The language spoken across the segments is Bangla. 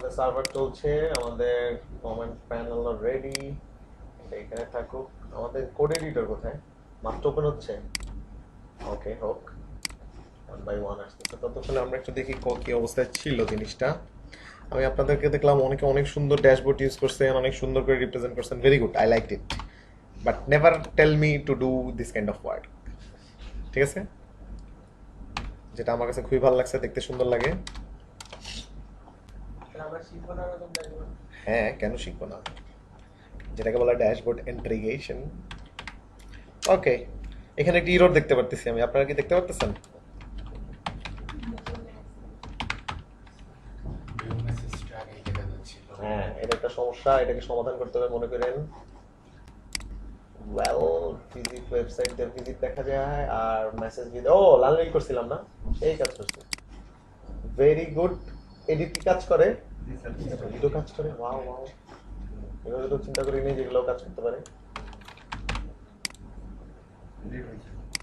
আমাদের সার্ভার চলছে, আমাদের কমেন্ট প্যানেল রেডি, এখানে থাকুক। আমাদের কোড এডিটর কোথায়? মাত্র ওপেন হচ্ছে। ওকে, হোক, ওয়ান বাই ওয়ান আসতেছে। ততক্ষণে আমরা একটু দেখি কি অবস্থায় ছিল জিনিসটা। আমি আপনাদেরকে দেখলাম অনেকে অনেক সুন্দর ড্যাশবোর্ড ইউজ করছেন, অনেক সুন্দর করে রিপ্রেজেন্ট করছেন, very good, I like it, but never tell me to do this kind of work. ঠিক আছে, যেটা আমার কাছে খুবই ভালো লাগছে, দেখতে সুন্দর লাগে। হ্যাঁ, কেন শিখবো না, যেটাকে বলা ড্যাশবোর্ড ইন্টিগ্রেশন। ওকে, এখানে একটি ইরর দেখতে পারতেছি আমি, আপনারা কি দেখতে পারতেছেন? হ্যাঁ, এটা একটা সমস্যা, এটাকে সমাধান করতে হবে মনে করেন। ওয়েল, ভিজিট ওয়েবসাইট দিয়ে ভিজিট দেখা যায় আর মেসেজ ভিডিও। ও, লাল নীল করছিলাম না, এই কাজ করছি। Very good. এডিট কি কাজ করে? ভিডিও কাজ করে। ওয়াও ওয়াও, এগুলো তো চিন্তা করি নেই যেগুলো কাজ করতে পারে।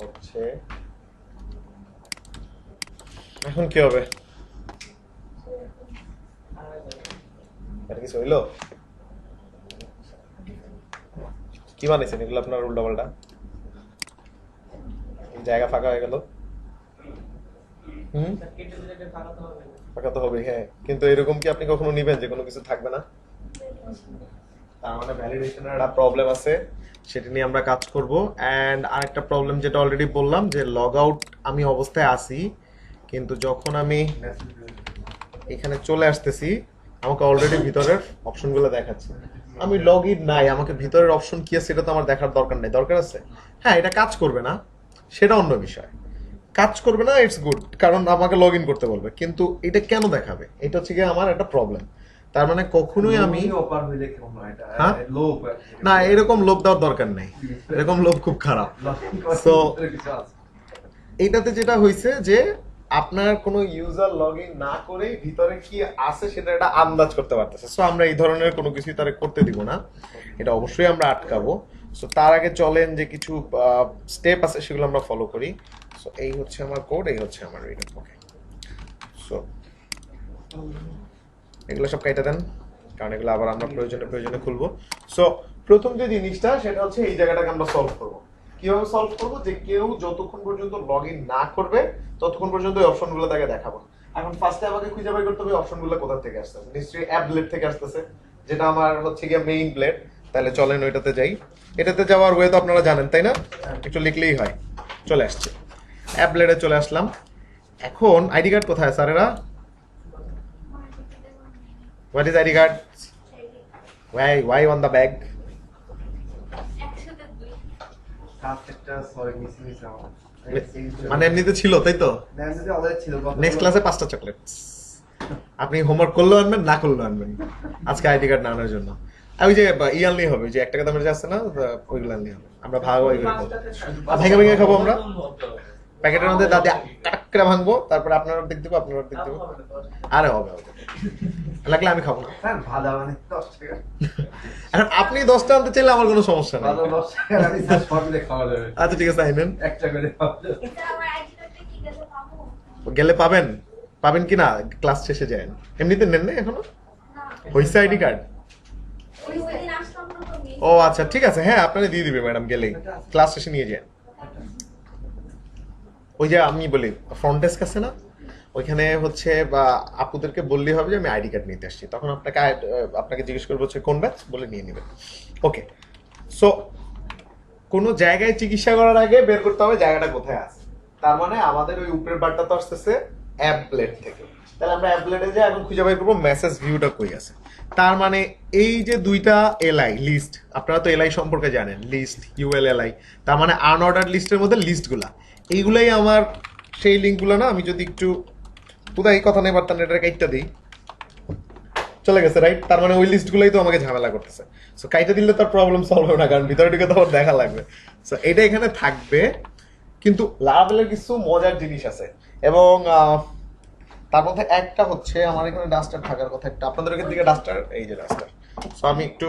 হচ্ছে, এখন কি হবে? এটা কিছু হইলো? কি বানাইছেন এগুলো আপনার উল্টা পাল্টা? জায়গা ফাঁকা হয়ে গেল। ফাঁকা তো হবে, হ্যাঁ, কিন্তু এরকম কি আপনি কখনো নিবেন যে কোনো কিছু থাকবে না? তার মানে ভ্যালিডেশনের একটা প্রবলেম আছে, সেটা নিয়ে আমরা কাজ করব। অ্যান্ড আরেকটা প্রবলেম যেটা অলরেডি বললাম, যে লগ আউট আমি অবস্থায় আসি, কিন্তু যখন আমি এখানে চলে আসতেছি আমাকে অলরেডি ভিতরের অপশনগুলো দেখাচ্ছে। আমি লগ ইন নাই, আমাকে ভিতরের অপশন কি আছে সেটা তো আমার দেখার দরকার নেই। দরকার আছে, হ্যাঁ, এটা কাজ করবে না সেটা অন্য বিষয়। কাজ করবে না, ইটস গুড, কারণ আমাকে লগ ইন করতে বলবে, কিন্তু এটা কেন দেখাবে? এটা হচ্ছে গিয়ে আমার একটা প্রবলেম। তার মানে কখনোই আমি, হ্যাঁ, না, এরকম লোভ দেওয়ার দরকার নেই, এরকম লোভ খুব খারাপ। সো এইটাতে যেটা হয়েছে যে আপনার কোনো ইউজার লগ ইন না করে ভিতরে কি আছে সেটা একটা আন্দাজ করতে পারতেছে। সো আমরা এই ধরনের কোনো কিছুই তারা করতে দিব না, এটা অবশ্যই আমরা আটকাবো। সো তার আগে চলেন যে কিছু স্টেপ আছে সেগুলো আমরা ফলো করি। সো এই হচ্ছে আমার কোড, এই হচ্ছে আমার রিডার। ওকে, সো এগুলো সব কাইটা দেন, কারণ এগুলো আবার আমরা প্রয়োজনে প্রয়োজনে খুলবো। সো প্রথম যে জিনিসটা সেটা হচ্ছে এই জায়গাটাকে আমরা সলভ করবো। কিভাবে সলভ করবো? যে কেউ যতক্ষণ পর্যন্ত লগ ইন না করবে ততক্ষণ পর্যন্ত এই অপশনগুলো তাকে দেখাবো। এখন ফার্স্টে আমাকে খুঁজে বের করতে হবে অপশনগুলো কোথা থেকে আসতেছে। নিশ্চয়ই অ্যাপ ব্লেড থেকে আসতেছে, যেটা আমার হচ্ছে গিয়ে মেইন ব্লেড। তাহলে চলেন ওইটাতে যাই। এটাতে যাওয়ার ওয়ে তো আপনারা জানেন, তাই না? একটু লিখলেই হয়। চলে আসছে, অ্যাপ ব্লেডে চলে আসলাম। এখন আইডি কার্ড কোথায় স্যারেরা? What is ID card? Why on the bag? মানে এমনিতে ছিল, তাই তো? নেক্সট ক্লাসে 5টা চকলেট আপনি হোমওয়ার্ক করলেও আনবেন, না করলেও আনবেন, আজকে আইডি কার্ড না আনার জন্য। ওই যে ই আনলেই হবে, যে 1 টাকা দামের যে আছে না, ওইগুলো আনলেই হবে। আমরা ভাগ ভেঙে ভেঙে খাবো আমরা। প্যাকেটের মধ্যে দাদি কাটকরা ভাঙবো, তারপরে আপনার অর্ধেক দেবো, আপনার অর্ধেক দেবো। আরে হবে, লাগলে আমি খাবো না। এখন আপনি 10টা আনতে চাইলে আমার কোনো সমস্যা নেই। আচ্ছা ঠিক আছে, আইনেন। গেলে পাবেন, পাবেন কিনা ক্লাস শেষে যায়। এমনিতে নেন না এখনো? হইছে আইডি কার্ড? ও আচ্ছা, ঠিক আছে, হ্যাঁ, আপনারা দিয়ে দিবে ম্যাডাম, গেলেই ক্লাস শেষে নিয়ে যান। ওই যে আমি বলি ফ্রন্ট ডেস্ক আছে না, ওইখানে হচ্ছে বা আপুদেরকে বললেই হবে যে আমি আইডি কার্ড নিতে আসছি, তখন আপনাকে জিজ্ঞেস করবো হচ্ছে কোন ব্যাচ, বলে নিয়ে নেবেন। ওকে, সো কোনো জায়গায় চিকিৎসা করার আগে বের করতে হবে জায়গাটা কোথায় আছে। তার মানে আমাদের ওই উপরের বারটা তো আসতেছে অ্যাপ ব্লেড থেকে। তাহলে আমরা অ্যাপ ব্লেডে যাই, এখন খুঁজে বের করবো মেসেজ ভিউটা কই আছে। তার মানে এই যে দুইটা এলআই লিস্ট, আপনারা তো এলআই সম্পর্কে জানেন, লিস্ট ইউএল এলআই, তার মানে আনঅর্ডার লিস্টের মধ্যে লিস্টগুলা, এইগুলাই আমার সেই লিঙ্কগুলো না। আমি যদি একটু কোথায় কথা নেই পারতাম, এটা কাইটটা দিই, চলে গেছে, রাইট? তার মানে ওই লিস্টগুলোই তো আমাকে ঝামেলা করতেছে। সো কাইটা দিলে তার প্রবলেম সলভ হবে না, কারণ ভিতরে ঢুকে তো আমার দেখা লাগবে। সো এটা এখানে থাকবে, কিন্তু লাভেলের কিছু মজার জিনিস আছে, এবং তার মধ্যে একটা হচ্ছে আমার এখানে ডাস্টার থাকার কথা একটা। আপনাদের দিকে ডাস্টার, এই যে ডাস্টার। সো আমি একটু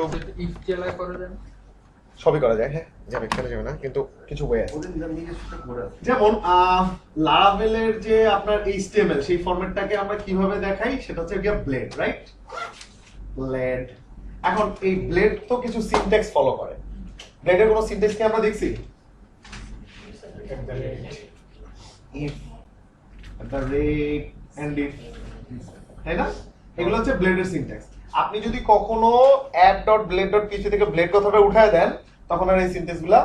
সবই করা যায়, হ্যাঁ যাবে, কেন যাবে না, কিন্তু কিছু ওয়ে আছে। যেমন লারাভেলের যে আপনার এইচটিএমএল সেই ফরম্যাটটাকে আমরা কিভাবে দেখাই, সেটা হচ্ছে গিয়ে ব্লেড, রাইট? ব্লেড। এখন এই ব্লেড তো কিছু সিনট্যাক্স ফলো করে। ব্লেডের কোনো সিনট্যাক্স কি আমরা দেখছি? if at the rate and if, তাই না? এগুলো হচ্ছে ব্লেডের সিনট্যাক্স। আপনি যদি কখনো add.blade.php থেকে ব্লেড কথাটা উঠায় দেন, তখন আর এই সিনট্যাক্সগুলো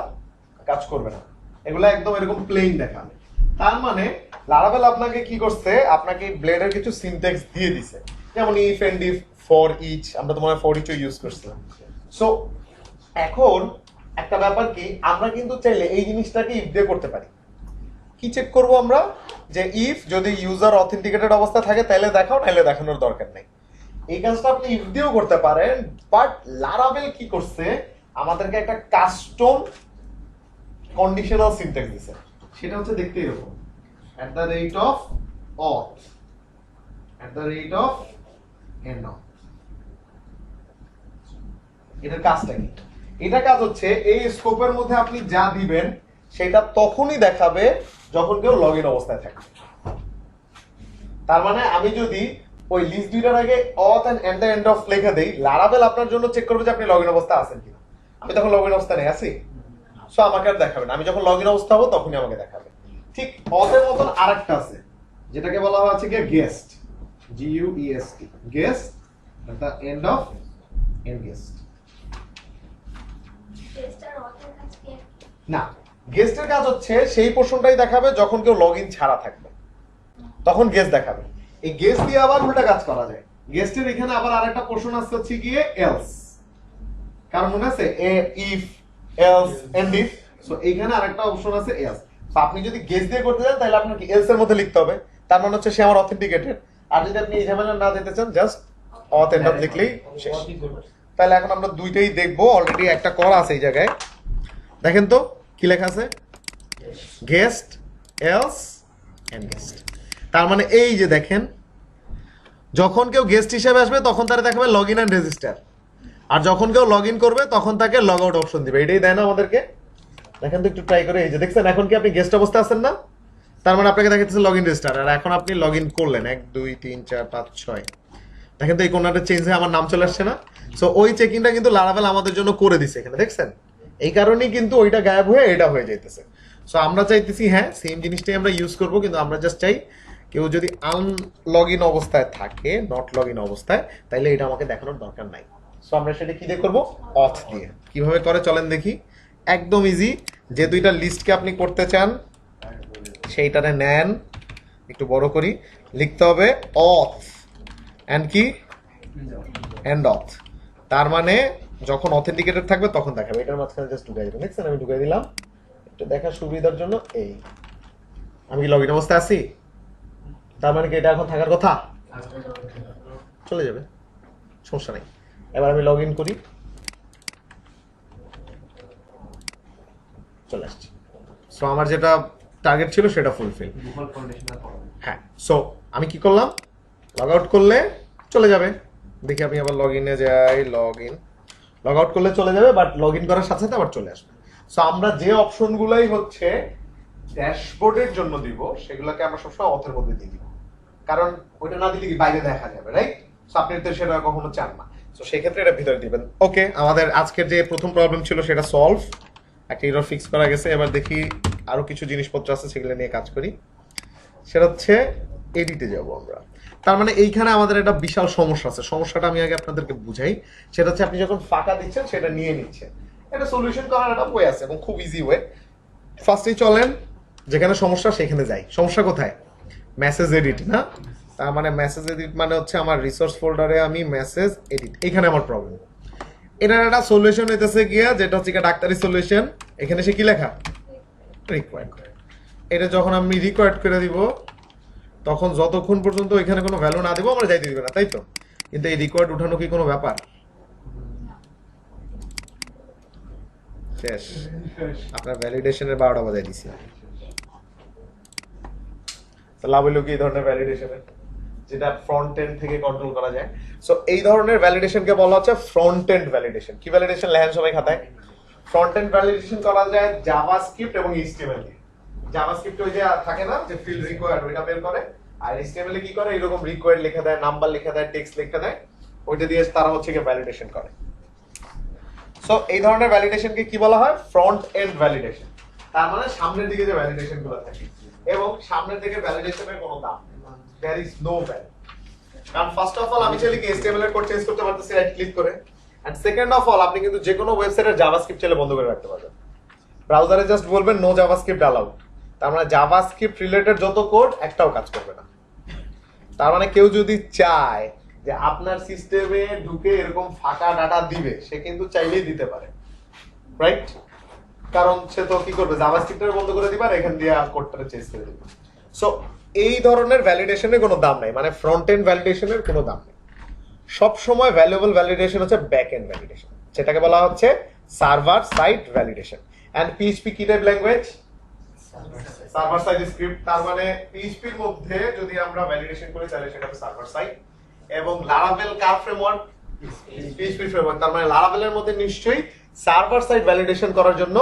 কাজ করবে না। এগুলো একদম এরকম প্লেন দেখাবে। তার মানে লারাভেল আপনাকে কি করছে, আপনাকে ব্লেডের কিছু সিনট্যাক্স দিয়ে দিছে, যেমন if and if, for each, আমরা তো মনে হয় for each ইউজ করছিলাম। সো এখন একটা ব্যাপার কি, আমরা কিন্তু চাইলে এই জিনিসটাকে ইফ দিয়ে করতে পারি। কি চেক করব আমরা, যে ইফ যদি ইউজার অথেন্টিকেটেড অবস্থা থাকে তাহলে দেখাও, নাহলে দেখানোর দরকার নেই। এই কাজটা আপনি ইফ দিয়েও করতে পারেন, বাট লারাভেল কি করছে, আমাদেরকে একটা কাস্টম কন্ডিশনাল সিনট্যাক্স দিছে। সেটা হচ্ছে দেখতে এরকম, at the rate of auth, at the rate of end of। এটার কাজটা কি? এটা কাজ হচ্ছে এই স্কোপের মধ্যে আপনি যা দিবেন সেটা তখনই দেখাবে যখন কেউ লগ ইন অবস্থায় থাকে। তার মানে আমি যদি ওই লিস্ট দুইটার আগে অথ এন্ড দ্য এন্ড অফ লেখা দেই, লারাভেল আপনার জন্য চেক করবে যে আপনি লগ ইন অবস্থায় আছেন কিনা। আমি তখন লগ ইন অবস্থায় নেই আছি, সো আমাকে আর দেখাবে না। আমি যখন লগ ইন অবস্থা হবো তখনই আমাকে দেখাবে। ঠিক অথের মতন আরেকটা আছে যেটাকে বলা হচ্ছে কি guest, GUEST, guest at the end of end guest. না, গেস্টের কাজ হচ্ছে সেই পোর্শনটাই দেখাবে যখন কেউ লগ ইন ছাড়া থাকবে, তখন গেস্ট দেখাবে। এই গেস্ট দিয়ে আবার উল্টা কাজ করা যায়। গেস্টের এখানে আবার আরেকটা পোর্শন আছে হচ্ছে গিয়ে এলস, কারণ মনে আছে if, else and if, so এইখানে আরেকটা অপশন আছে এলস। সো আপনি যদি গেস্ট দিয়ে করতে চান তাহলে আপনাকে এলস এর মধ্যে লিখতে হবে, তার মানে হচ্ছে সে আমার অথেন্টিকেটেড। আর যদি আপনি এই ঝামেলা না দিতে চান, জাস্ট অথ এন্ড অফ লিখলেই শেষ। তাহলে এখন আমরা দুইটাই দেখবো, অলরেডি একটা করা আছে এই জায়গায়। দেখেন তো কি লেখা আছে, গেস্ট, এলস এন্ড গেস্ট। তার মানে এই যে দেখেন, যখন কেউ গেস্ট হিসেবে আসবে তখন তারা দেখাবে লগ ইন এন্ড রেজিস্টার, আর যখন কেউ লগ ইন করবে তখন তাকে লগ আউট অপশন দিবে। এটাই দেয় না আমাদেরকে? দেখেন তো একটু ট্রাই করে, এই যে দেখছেন এখন কি আপনি গেস্ট অবস্থায় আছেন না, তার মানে আপনাকে দেখাচ্ছে লগ ইন রেজিস্টার। আর এখন আপনি লগ ইন করলেন 1 2 3 4 5 6, দেখেন তো এই কোণাটা চেঞ্জ হয়ে আমার নাম চলে আসছে না? সো ওই চেকিংটা কিন্তু লারাভেল আমাদের জন্য করে দিছে এখানে, দেখছেন? এই কারণেই কিন্তু ওইটা গায়েব হয়ে এটা হয়ে যাইতেছে। সো আমরা চাইতেছি হ্যাঁ সেম জিনিসটাই আমরা ইউজ করব, কিন্তু আমরা জাস্ট চাই কেউ যদি আনলগ ইন অবস্থায় থাকে, নট লগ ইন অবস্থায়, তাইলে এটা আমাকে দেখানোর দরকার নাই। সো আমরা সেটা কি দিয়ে করবো, অথ দিয়ে। কিভাবে করে চলেন দেখি, একদম ইজি। যে দুইটা লিস্টকে আপনি করতে চান সেইটারে নেন, একটু বড় করি, লিখতে হবে অথ এন্ড কি, এন্ড অথ। তার মানে যখন অথেন্টিকেটেড থাকবে তখন দেখাবে। এটার মাঝখানে জাস্ট ঢুকাই দিবেন, দেখছেন আমি ঢুকাই দিলাম একটু দেখার সুবিধার জন্য। এই আমি কি লগ ইন অবস্থায় আছি, তার মানে কি এটা এখন থাকার কথা, চলে যাবে, সমস্যা নেই। এবার আমি লগ ইন করি, চলে আসছি। সো আমার যেটা টার্গেট ছিল সেটা ফুলফিল। হ্যাঁ, সো আমি কি করলাম, লগ আউট করলে চলে যাবে। দেখি আমি আবার লগ ইনে যাই, লগ ইন, লগ আউট করলে চলে যাবে, বাট লগ ইন করার সাথে সাথে আবার চলে আসবে। সো আমরা যে অপশনগুলাই হচ্ছে ড্যাশবোর্ডের জন্য দিব সেগুলোকে আমরা সবসময় অথের মধ্যে দিয়ে দিব, কারণ ওইটা না দিলে কি বাইরে দেখা যাবে, রাইট? সো আপনি তো সেটা কখনো চান না, সো সেই ক্ষেত্রে এটা ভিতরে দিবেন। ওকে, আমাদের আজকের যে প্রথম প্রবলেম ছিল সেটা সলভ, একটা এরর ফিক্স করা গেছে। এবার দেখি আরো কিছু জিনিসপত্র আছে সেগুলো নিয়ে কাজ করি। সেটা হচ্ছে এডিটে যাব আমরা। তার মানে এইখানে আমাদের একটা বিশাল সমস্যা আছে। সমস্যাটা আমি আগে আপনাদেরকে বুঝাই। সেটা হচ্ছে আপনি যখন ফাঁকা দিচ্ছেন সেটা নিয়ে নিচ্ছেন, এটা সলিউশন করার একটা ওয়ে আছে এবং খুব ইজি ওয়ে। ফার্স্টেই চলেন যেখানে সমস্যা সেখানে যাই। সমস্যা কোথায়, মেসেজ এডিট না? তার মানে মেসেজ এডিট মানে হচ্ছে আমার রিসোর্স ফোল্ডারে আমি মেসেজ এডিট, এখানে আমার প্রবলেম। এটার একটা সলিউশন হইতেছে গিয়া, যেটা হচ্ছে ডাক্তারি সলিউশন। এখানে সে কি লেখা, রিকোয়ার্ড। এটা যখন আমি রিকোয়ার্ড করে দিব তখন যতক্ষণ পর্যন্ত এখানে কোনো ভ্যালু না দিব আমরা যাইতে দিবে না, তাই তো? কিন্তু এই রিকোয়ার্ড উঠানো কি কোনো ব্যাপার? শেষ, আপনার ভ্যালিডেশনের 12টা বাজাই দিছি। তো লাভ হইলো কি এই ধরনের ভ্যালিডেশনের, যেটা ফ্রন্ট এন্ড থেকে কন্ট্রোল করা যায়। সো এই ধরনের ভ্যালিডেশনকে বলা হচ্ছে ফ্রন্ট এন্ড ভ্যালিডেশন। কি ভ্যালিডেশন লেখেন সবাই খাতায়? ফ্রন্ট এন্ড ভ্যালিডেশন করা যায় জাভাস্ক্রিপ্ট এবং এইচটিএমএল দিয়ে। জাভাস্ক্রিপ্ট ওই যে থাকে না যে ফিল্ড রিকোয়ার্ড ওইটা বের করে, আর এইচটিএমএল এ কি করে এরকম রিকোয়ার্ড লিখে দেয়, নাম্বার লিখে দেয়, টেক্সট লিখে দেয়, ওইটা দিয়ে তারা হচ্ছে কি ভ্যালিডেশন করে। সো এই ধরনের ভ্যালিডেশনকে কি বলা হয়? Front end validation. তার মানে সামনের দিকে যে ভ্যালিডেশন গুলো থাকে, এবং সামনের দিকে ভ্যালিডেশনের কোনো দাম নেই, দেয়ার ইজ নো ভ্যালু। কারণ ফার্স্ট অফ অল আমি চাইলে কি এইচটিএমএল এর কোড চেঞ্জ করতে পারতেছি রাইট ক্লিক করে, এন্ড সেকেন্ড অফ অল আপনি কিন্তু যে কোনো ওয়েবসাইটের জাভাস্ক্রিপ্ট চাইলে বন্ধ করে রাখতে পারবেন। ব্রাউজারে জাস্ট বলবেন নো জাভাস্ক্রিপ্ট অ্যালাউড, তার মানে জাভাস্ক্রিপ্ট রিলেটেড যত কোড একটাও কাজ করবে না। তার মানে কেউ যদি চায় যে আপনার সিস্টেমে ঢুকে এরকম ফাঁকা ডাটা দিবে, সে কিন্তু চাইলেই দিতে পারে, রাইট? কারণ সে তো কি করবে, জাভাস্ক্রিপ্টের বন্ধ করে দিবে আর এখান দিয়ে কোডটা চেঞ্জ করে দিবে। সো এই ধরনের ভ্যালিডেশনের কোনো দাম নাই, মানে ফ্রন্ট এন্ড ভ্যালিডেশনের কোনো দাম নেই। সব সময় ভ্যালুয়েবল ভ্যালিডেশন হচ্ছে ব্যাক এন্ড ভ্যালিডেশন, যেটাকে বলা হচ্ছে server side validation. And PHP কি type language? Server side script. তার মানে পিএইচপি এর মধ্যে যদি আমরা ভ্যালিডেশন করি তাহলে সেটা হবে সার্ভার সাইড। এবং লারাভেল কার ফ্রেমওয়ার্ক? PHP framework. তার মানে লারাভেলের মধ্যে নিশ্চয়ই সার্ভার সাইড ভ্যালিডেশন করার জন্য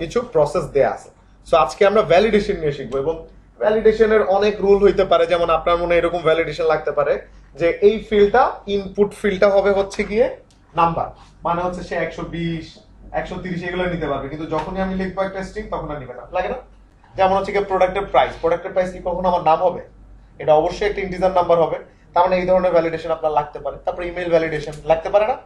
কিছু প্রসেস দেয়া আছে। সো আজকে আমরা ভ্যালিডেশন নিয়ে শিখবো, এবং ভ্যালিডেশনের অনেক রুল হইতে পারে। যেমন আপনার মনে এরকম ভ্যালিডেশন লাগতে পারে যে এই ফিল্ডটা, ইনপুট ফিল্ডটা হবে হচ্ছে গিয়ে নাম্বার, মানে হচ্ছে সে 120 130 এগুলো নিতে পারবে, কিন্তু যখনই আমি লিখবো একটা স্ট্রিং তখন আর নিবে না, লাগে না? যেমন হচ্ছে গিয়ে প্রোডাক্টের প্রাইস, প্রোডাক্টের প্রাইস কি কখনো আমার নাম হবে? এটা অবশ্যই একটা ইন্টিজার নাম্বার হবে। তার মানে এই ধরনের ভ্যালিডেশন আপনার লাগতে পারে। তারপর ইমেল ভ্যালিডেশন লাগতে পারে না?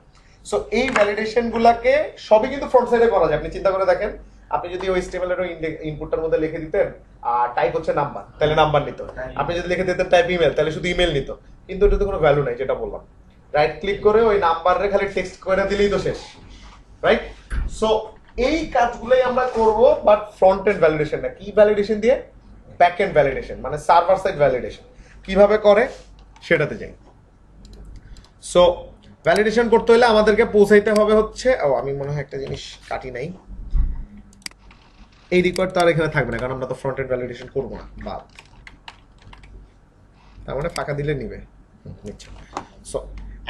সো এই ভ্যালিডেশন গুলাকে সবই কিন্তু ফ্রন্ট সাইডে করা যায়। আপনি চিন্তা করে দেখেন, আপনি যদি ওই HTML এর ইনপুটটার মধ্যে লিখে দিতেন টাইপ হচ্ছে নাম্বার, তাহলে নাম্বার নিত। আপনি যদি লিখে দিতেন টাইপ ইমেল, তাহলে শুধু ইমেল নিত। কিন্তু এটাতে কোনো ভ্যালু নাই, যেটা বললাম। রাইট ক্লিক করে ওই নাম্বারে খালি টেক্সট করে দিলেই তো শেষ, রাইট? সো এই কাজগুলোই আমরা করব, বাট ফ্রন্ট এন্ড ভ্যালিডেশন না। কি ভ্যালিডেশন দিয়ে? ব্যাক এন্ড ভ্যালিডেশন, মানে সার্ভার সাইড ভ্যালিডেশন। কিভাবে করে সেটাতে যাই। সো ভ্যালিডেশন করতে হলে আমাদেরকে পৌঁছাইতে হবে হচ্ছে, আমি মনে হয় একটা জিনিস কাটি নাই, এই রিকোয়ার্ড তো আর এখানে থাকবে না, কারণ আমরা তো ফ্রন্ট এন্ড ভ্যালিডেশন করবো না, বাদ। তার মানে ফাঁকা দিলে নিবে, নিচ্ছে। সো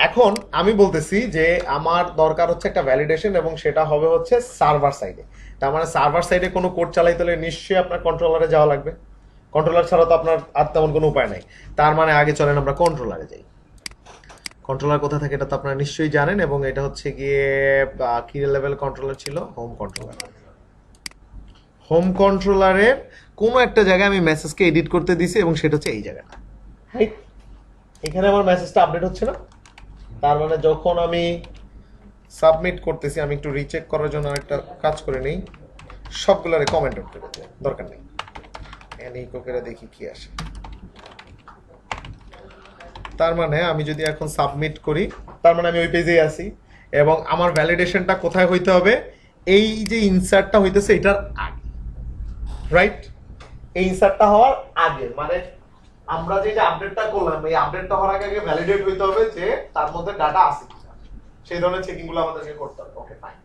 এখন আমি বলতেছি যে আমার দরকার হচ্ছে একটা ভ্যালিডেশন, এবং সেটা হবে হচ্ছে সার্ভার সাইডে। তার মানে সার্ভার সাইডে কোনো কোড চালাইতে হলে নিশ্চয়ই আপনার কন্ট্রোলারে যাওয়া লাগবে। কন্ট্রোলার ছাড়া তো আপনার আর তেমন কোনো উপায় নাই। তার মানে আগে চলেন আমরা কন্ট্রোলারে যাই। কন্ট্রোলার কোথায় থাকে এটা তো আপনারা নিশ্চয়ই জানেন, এবং এটা হচ্ছে গিয়ে কি লেভেল কন্ট্রোলার ছিল? Home controller. হোম কন্ট্রোলারের কোনো একটা জায়গায় আমি মেসেজকে এডিট করতে দিছি, এবং সেটা হচ্ছে এই জায়গাটা। এখানে আমার মেসেজটা আপডেট হচ্ছে না। তার মানে যখন আমি সাবমিট করতেছি, আমি একটু রিচেক করার জন্য একটা কাজ করে নেই, সবগুলোরে কমেন্ট করতে দরকার নেই, ইকো করে দেখি কি আসে। তার মানে আমি যদি এখন সাবমিট করি, তার মানে আমি ওই পেজেই আছি, এবং আমার ভ্যালিডেশনটা কোথায় হইতে হবে? এই যে ইনসার্টটা হইতেছে এটার আগে, রাইট? এই ইনসার্টটা হওয়ার আগে, মানে আমরা যে আপডেটটা করলাম, এই আপডেটটা হওয়ার আগে ভ্যালিডেট হইতে হবে যে তার মধ্যে ডাটা আছে কিনা, সেই ধরনের চেকিং গুলো আমাদেরকে করতে হবে। ওকে, ফাইন।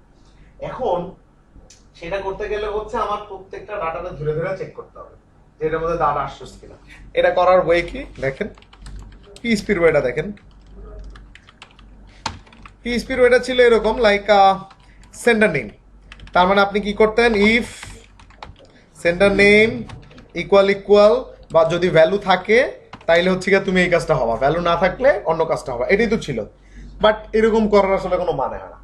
এখন সেটা করতে গেলে হচ্ছে আমার প্রত্যেকটা ডাটাটা ধরে ধরে চেক করতে হবে যে এটার মধ্যে ডাটা আসছে কিনা। এটা করার ওয়ে কি দেখেন, পিএইচপির ওয়েটা দেখেন। পিএইচপির ওয়েটা ছিল এরকম, লাইক সেন্ডার নেম। তার মানে আপনি কি করতেন? If sender name equal equal, বা যদি ভ্যালু থাকে তাইলে হচ্ছে গিয়ে তুমি এই কাজটা হবা, ভ্যালু না থাকলে অন্য কাজটা হবা, এটাই তো ছিল। বাট এরকম করার আসলে কোনো মানে হয় না।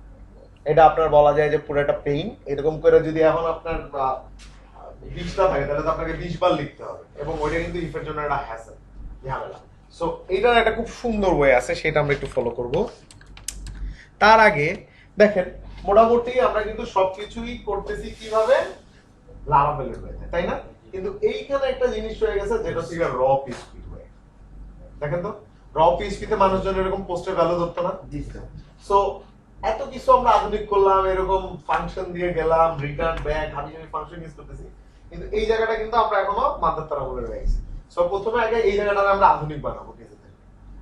এটা আপনার বলা যায় যে পুরো একটা পেইন। এরকম করে যদি এখন আপনার 20টা থাকে তাহলে তো আপনাকে 20 বার লিখতে হবে, এবং ওইটা কিন্তু ইফের জন্য একটা হ্যাসেল, ঝামেলা। সো এইটার একটা খুব সুন্দর ওয়ে আছে, সেটা আমরা একটু ফলো করব। তার আগে দেখেন, মোটামুটি আমরা কিন্তু সবকিছুই করতেছি কিভাবে? লারাভেলের ওয়েতে, তাই না? কিন্তু এইখানে একটা জিনিস হয়ে গেছে, যেটা হচ্ছে র পিএইচপি ওয়ে। দেখেন তো, র পিএইচপি তে মানুষজন এরকম পোস্টের ভ্যালু ধরতো না। সো এত কিছু আমরা আধুনিক করলাম, এরকম ফাংশন দিয়ে গেলাম, রিটার্ন ব্যাক, আমি ফাংশন ইউজ করতেছি, কিন্তু এই জায়গাটা কিন্তু আমরা এখনো মাদার তারা বলে রয়েছি। সো প্রথমে আগে এই জায়গাটা আমরা আধুনিক বানাবো।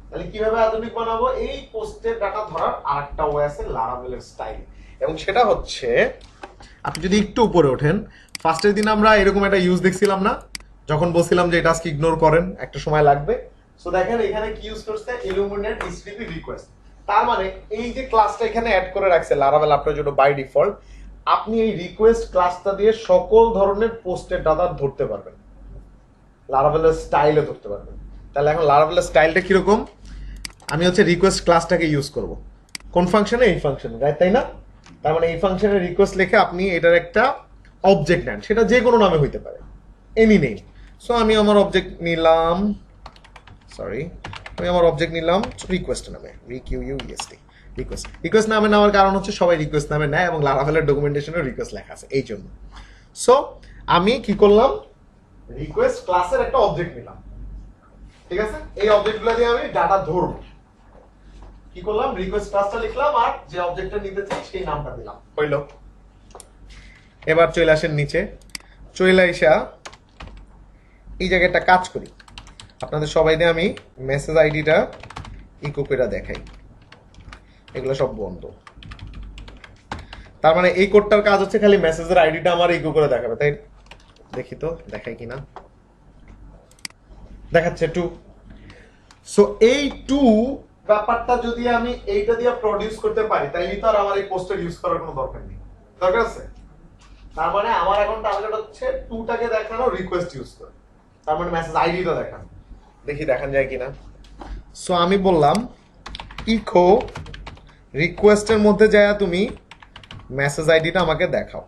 তাহলে কিভাবে আধুনিক বানাবো? এই পোস্টের ডাটা ধরার আরেকটা ওয়ে আছে লারাভেলের স্টাইল, এবং সেটা হচ্ছে, আপনি যদি একটু উপরে ওঠেন, ফার্স্টের দিন আমরা এরকম একটা ইউজ দেখছিলাম না, যখন বলছিলাম যে এটা আজকে ইগনোর করেন, একটা সময় লাগবে। সো দেখেন এখানে কি ইউজ করছে? Illuminate HTTP request. তার মানে এই যে ক্লাসটা এখানে অ্যাড করে রাখছে লারাভেল আপনার জন্য বাই ডিফল্ট, আপনি এই রিকোয়েস্ট ক্লাসটা দিয়ে সকল ধরনের পোস্টের ডাটা ধরতে পারবেন, লারাভেলের স্টাইলে ধরতে পারবেন। তাহলে এখন লারাভেলের স্টাইলটা কিরকম, আমি হচ্ছে রিকোয়েস্ট ক্লাসটাকে ইউজ করব কোন ফাংশনে, এই ফাংশনে, রাইট, তাই না? তার মানে এই ফাংশনের রিকোয়েস্ট লিখে আপনি এটার একটা অবজেক্ট নেন, সেটা যে কোনো নামে হইতে পারে, এনি নেম। সো আমি আমার অবজেক্ট নিলাম, রিকোয়েস্ট নামে, রিকোয়েস্ট নামে নেওয়ার কারণ হচ্ছে সবাই রিকোয়েস্ট নামে নেয় এবং লারাভেলের ডকুমেন্টেশনে রিকোয়েস্ট লেখা আছে এই জন্য। সো আমি কি করলাম, রিকোয়েস্ট ক্লাসের একটা অবজেক্ট নিলাম, ঠিক আছে? এই অবজেক্টগুলো দিয়ে আমি ডাটা ধরবো। কি করলাম, রিকোয়েস্ট ক্লাসটা লিখলাম আর যে অবজেক্টটা নিতে চাই সেই নামটা দিলাম, হইলো। এবার চলে আসেন নিচে, চলে আসা এই জায়গায় একটা কাজ করি, আপনাদের সবাই দিয়ে আমি মেসেজ আইডিটা ইকো করে দেখাই, এগুলো সব বন্ধ। তার মানে এই কোডটার কাজ হচ্ছে খালি মেসেজের আইডিটা আমার ইকো করে দেখাবে, তাই দেখি তো দেখাই কিনা, দেখাচ্ছে 2। সো এই 2 ব্যাপারটা যদি আমি এইটা দিয়ে প্রডিউস করতে পারি তাইলে তো আর আমার এই পোস্টার ইউজ করার কোনো দরকার নেই, দরকার আছে? তার মানে আমার এখন টার্গেট হচ্ছে 2টাকে দেখানো রিকোয়েস্ট ইউজ করে, তার মানে মেসেজ আইডিটা দেখানো, দেখি দেখান যায় কিনা। সো আমি বললাম ইকো রিকোয়েস্টের মধ্যে যায় তুমি মেসেজ আইডিটা আমাকে দেখাও,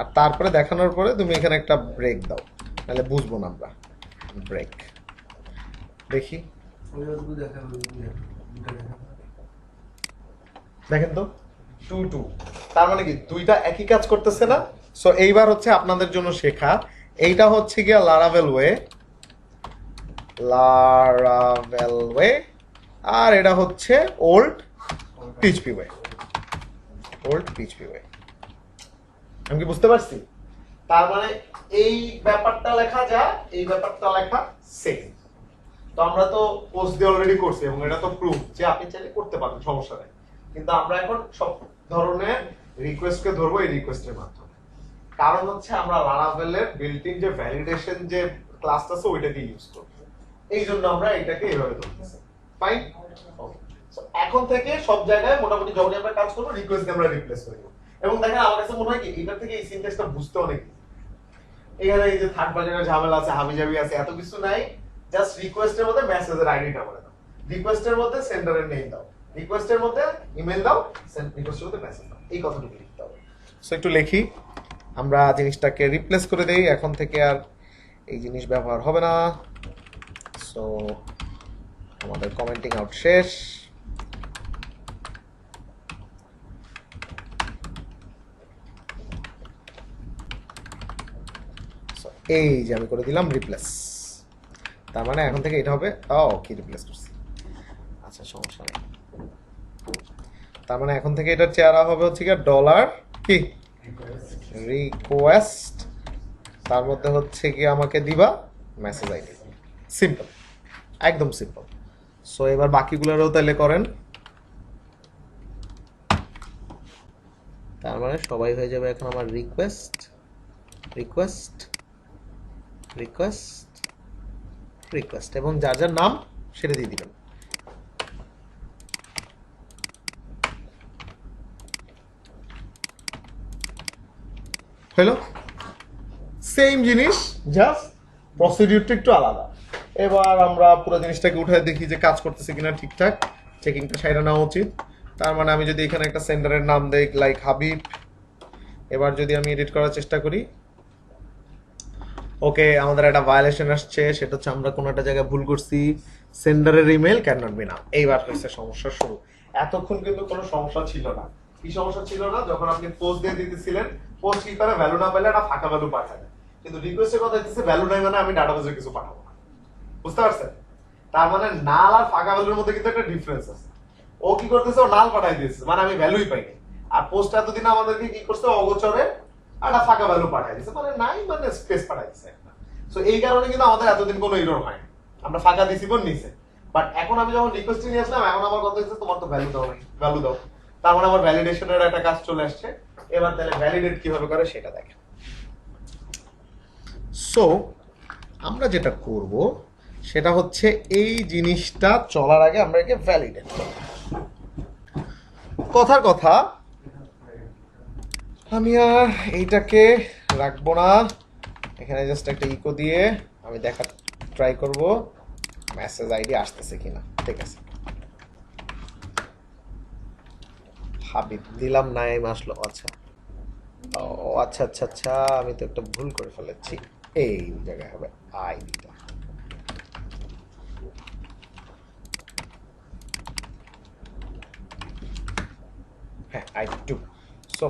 আর তারপরে দেখানোর পরে তুমি এখানে একটা ব্রেক দাও, তাহলে বুঝবো না আমরা। ব্রেক দেখি, দেখেন তো 2 2, তার মানে কি দুইটা একই কাজ করতেছে না? সো এইবার হচ্ছে আপনাদের জন্য শেখা, এইটা হচ্ছে গিয়া লারাভেল ওয়ে, আর এটা হচ্ছে ওল্ড পিএইচপি ওয়ে। আমি কি বুঝতে পারছি? তার মানে এই ব্যাপারটা লেখা যা, এই ব্যাপারটা লেখা সেম। তো আমরা তো পোস্ট দিয়ে অলরেডি করছি এবং এটা তো প্রুফ যে আপনি চাইলে করতে পারেন, সমস্যা নেই। কিন্তু আমরা এখন সব ধরনের রিকোয়েস্টকে ধরবো এই রিকোয়েস্টের মাধ্যমে, কারণ হচ্ছে আমরা লারাভেলের বিল্ট ইন যে ভ্যালিডেশন যে ক্লাসটা আছে ওইটাকে ইউজ করব, এই জন্য আমরা এটাকে এইভাবে ধরতেছি। ফাইন, এখন থেকে সব জায়গায় মোটামুটি যখনই আমরা কাজ করবো রিকোয়েস্ট আমরা রিপ্লেস করে দেব। এবং দেখেন আমার কাছে মনে হয় কি এটা থেকে এই সিনট্যাক্সটা বুঝতে অনেক, এখানে এই যে থার্ড পার্টির ঝামেলা আছে, হাবিজাবি আছে, এত কিছু নাই। জাস্ট রিকোয়েস্টের মধ্যে মেসেজের আইডিটা বলে দাও, রিকোয়েস্টের মধ্যে সেন্ডারের নেম দাও, রিকোয়েস্টের মধ্যে ইমেল দাও, রিকোয়েস্টের মধ্যে মেসেজ দাও, এই কথাটুকু লিখতে হবে। সো একটু লিখি, আমরা জিনিসটাকে রিপ্লেস করে দেই, এখন থেকে আর এই জিনিস ব্যবহার হবে না। সো আমাদের কমেন্টিং আউট শেষ। এই যে আমি করে দিলাম রিপ্লেস, তার মানে এখন থেকে এটা হবে, কি রিপ্লেস করছি, আচ্ছা সমস্যা নেই। তার মানে এখন থেকে এটার চেহারা হবে হচ্ছে কি ডলার কি রিকোয়েস্ট, তার মধ্যে হচ্ছে কি আমাকে দিবা মেসেজ আইডি। সিম্পল, একদম সিম্পল। সো এবার বাকিগুলোরও তাহলে করেন, তার মানে সবাই হয়ে যাবে এখন আমার রিকোয়েস্ট রিকোয়েস্ট রিকোয়েস্ট রিকোয়েস্ট, এবং যার যার নাম সেটা দিয়ে দিবেন। হলো সেম জিনিস, জাস্ট প্রসিডিউরটা একটু আলাদা। এবার আমরা পুরো জিনিসটাকে উঠে দেখি যে কাজ করতেছে কিনা ঠিকঠাক, চেকিংটা সাইডে নেওয়া উচিত। তার মানে আমি যদি এখানে একটা সেন্ডারের নাম দেই লাইক হাবিব, এবার যদি আমি এডিট করার চেষ্টা করি, ওকে আমাদের একটা ভায়োলেশন আসছে, সেটা হচ্ছে আমরা কোনো একটা জায়গায় ভুল করছি, সেন্ডারের ইমেল ক্যান নট বি নাও। এইবার হচ্ছে সমস্যা শুরু। এতক্ষণ কিন্তু কোনো সমস্যা ছিল না। কি সমস্যা ছিল না? যখন আপনি পোস্ট দিয়ে দিতেছিলেন, পোস্ট কি করে ভ্যালু না পেলে একটা ফাঁকা ভ্যালু পাঠাবে, কিন্তু রিকোয়েস্টের কথা হচ্ছে ভ্যালু নাই মানে আমি ডাটাবেজে কিছু পাঠাবো না। বুঝতে পারছেন? তার মানে নাল আর ফাঁকা ভ্যালুর মধ্যে কিন্তু একটা ডিফারেন্স আছে। ও কি করতেছে, ও নাল পাঠাই দিয়েছে, মানে আমি ভ্যালুই পাইনি। আর পোস্ট এতদিন আমাদেরকে কি করছে, অগোচরে একটা ফাঁকা ভ্যালু পাঠাই দিয়েছে, মানে নাই মানে স্পেস পাঠাই দিয়েছে একটা। সো এই কারণে কিন্তু আমাদের এতদিন কোনো এরর হয় না, আমরা ফাঁকা দিছি কোন নিচে। বাট এখন আমি যখন রিকোয়েস্ট নিয়ে আসলাম, এখন আমার কথা হচ্ছে তোমার তো ভ্যালু দাও নাই, ভ্যালু দাও। তার মানে আমার ভ্যালিডেশনের একটা কাজ চলে আসছে। এবার তাহলে ভ্যালিডেট কিভাবে করে সেটা দেখেন। সো আমরা যেটা করব সেটা হচ্ছে এই জিনিসটা চলার আগে আমরা একে ভ্যালিডেট করব। কথার কথা, আমি আর এইটাকে রাখবো না, এখানে জাস্ট একটা ইকো দিয়ে আমি দেখা ট্রাই করব মেসেজ আইডি আসতেছে কিনা। ঠিক আছে, হাবিব দিলাম, নাইম আসলো। আচ্ছা, ও আচ্ছা আচ্ছা আচ্ছা, আমি তো একটা ভুল করে ফেলেছি, এই জায়গায় হবে আইডিটা। হ্যাঁ, আইডি 2। সো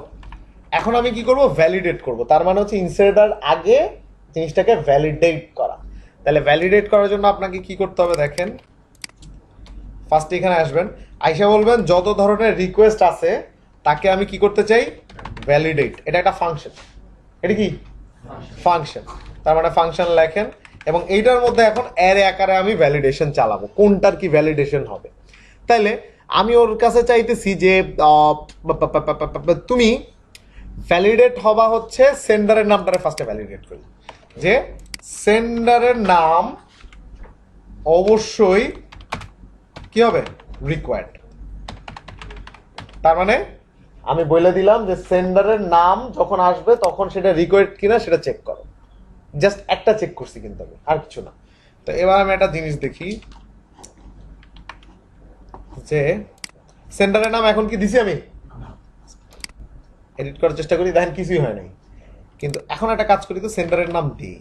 এখন আমি কি করব, ভ্যালিডেট করব। তার মানে হচ্ছে ইনসার্টার আগে জিনিসটাকে ভ্যালিডেট করা। তাহলে ভ্যালিডেট করার জন্য আপনাকে কি করতে হবে দেখেন, ফার্স্ট এখানে আসবেন, আইসা বলবেন যত ধরনের রিকোয়েস্ট আছে তাকে আমি কি করতে চাই, ভ্যালিডেট। এটা একটা ফাংশন, এটা কি ফাংশন। তার মানে ফাংশন লেখেন এবং এইটার মধ্যে এখন অ্যারে আকারে আমি ভ্যালিডেশন চালাবো, কোনটার কি ভ্যালিডেশন হবে। তাইলে আমি ওর কাছে চাইতেছি যে তুমি ভ্যালিডেট হবা হচ্ছে সেন্ডারের নামটারে ফার্স্টে ভ্যালিডেট করি, যে সেন্ডারের নাম অবশ্যই কি হবে, রিকোয়ার্ড। তার মানে আমি বলে দিলাম যে সেন্ডারের নাম যখন আসবে তখন সেটা রিকোয়ার্ড কিনা সেটা চেক করো। জাস্ট একটা চেক করছি কিন্তু আমি, আর কিছু না। তো এবার আমি একটা জিনিস দেখি যে সেন্ডারের নাম এখন কি দিছি, আমি এডিট করার চেষ্টা করি, দেখেন কিছুই হয় নাই। কিন্তু এখন একটা কাজ করি তো, সেন্ডারের নাম দিই,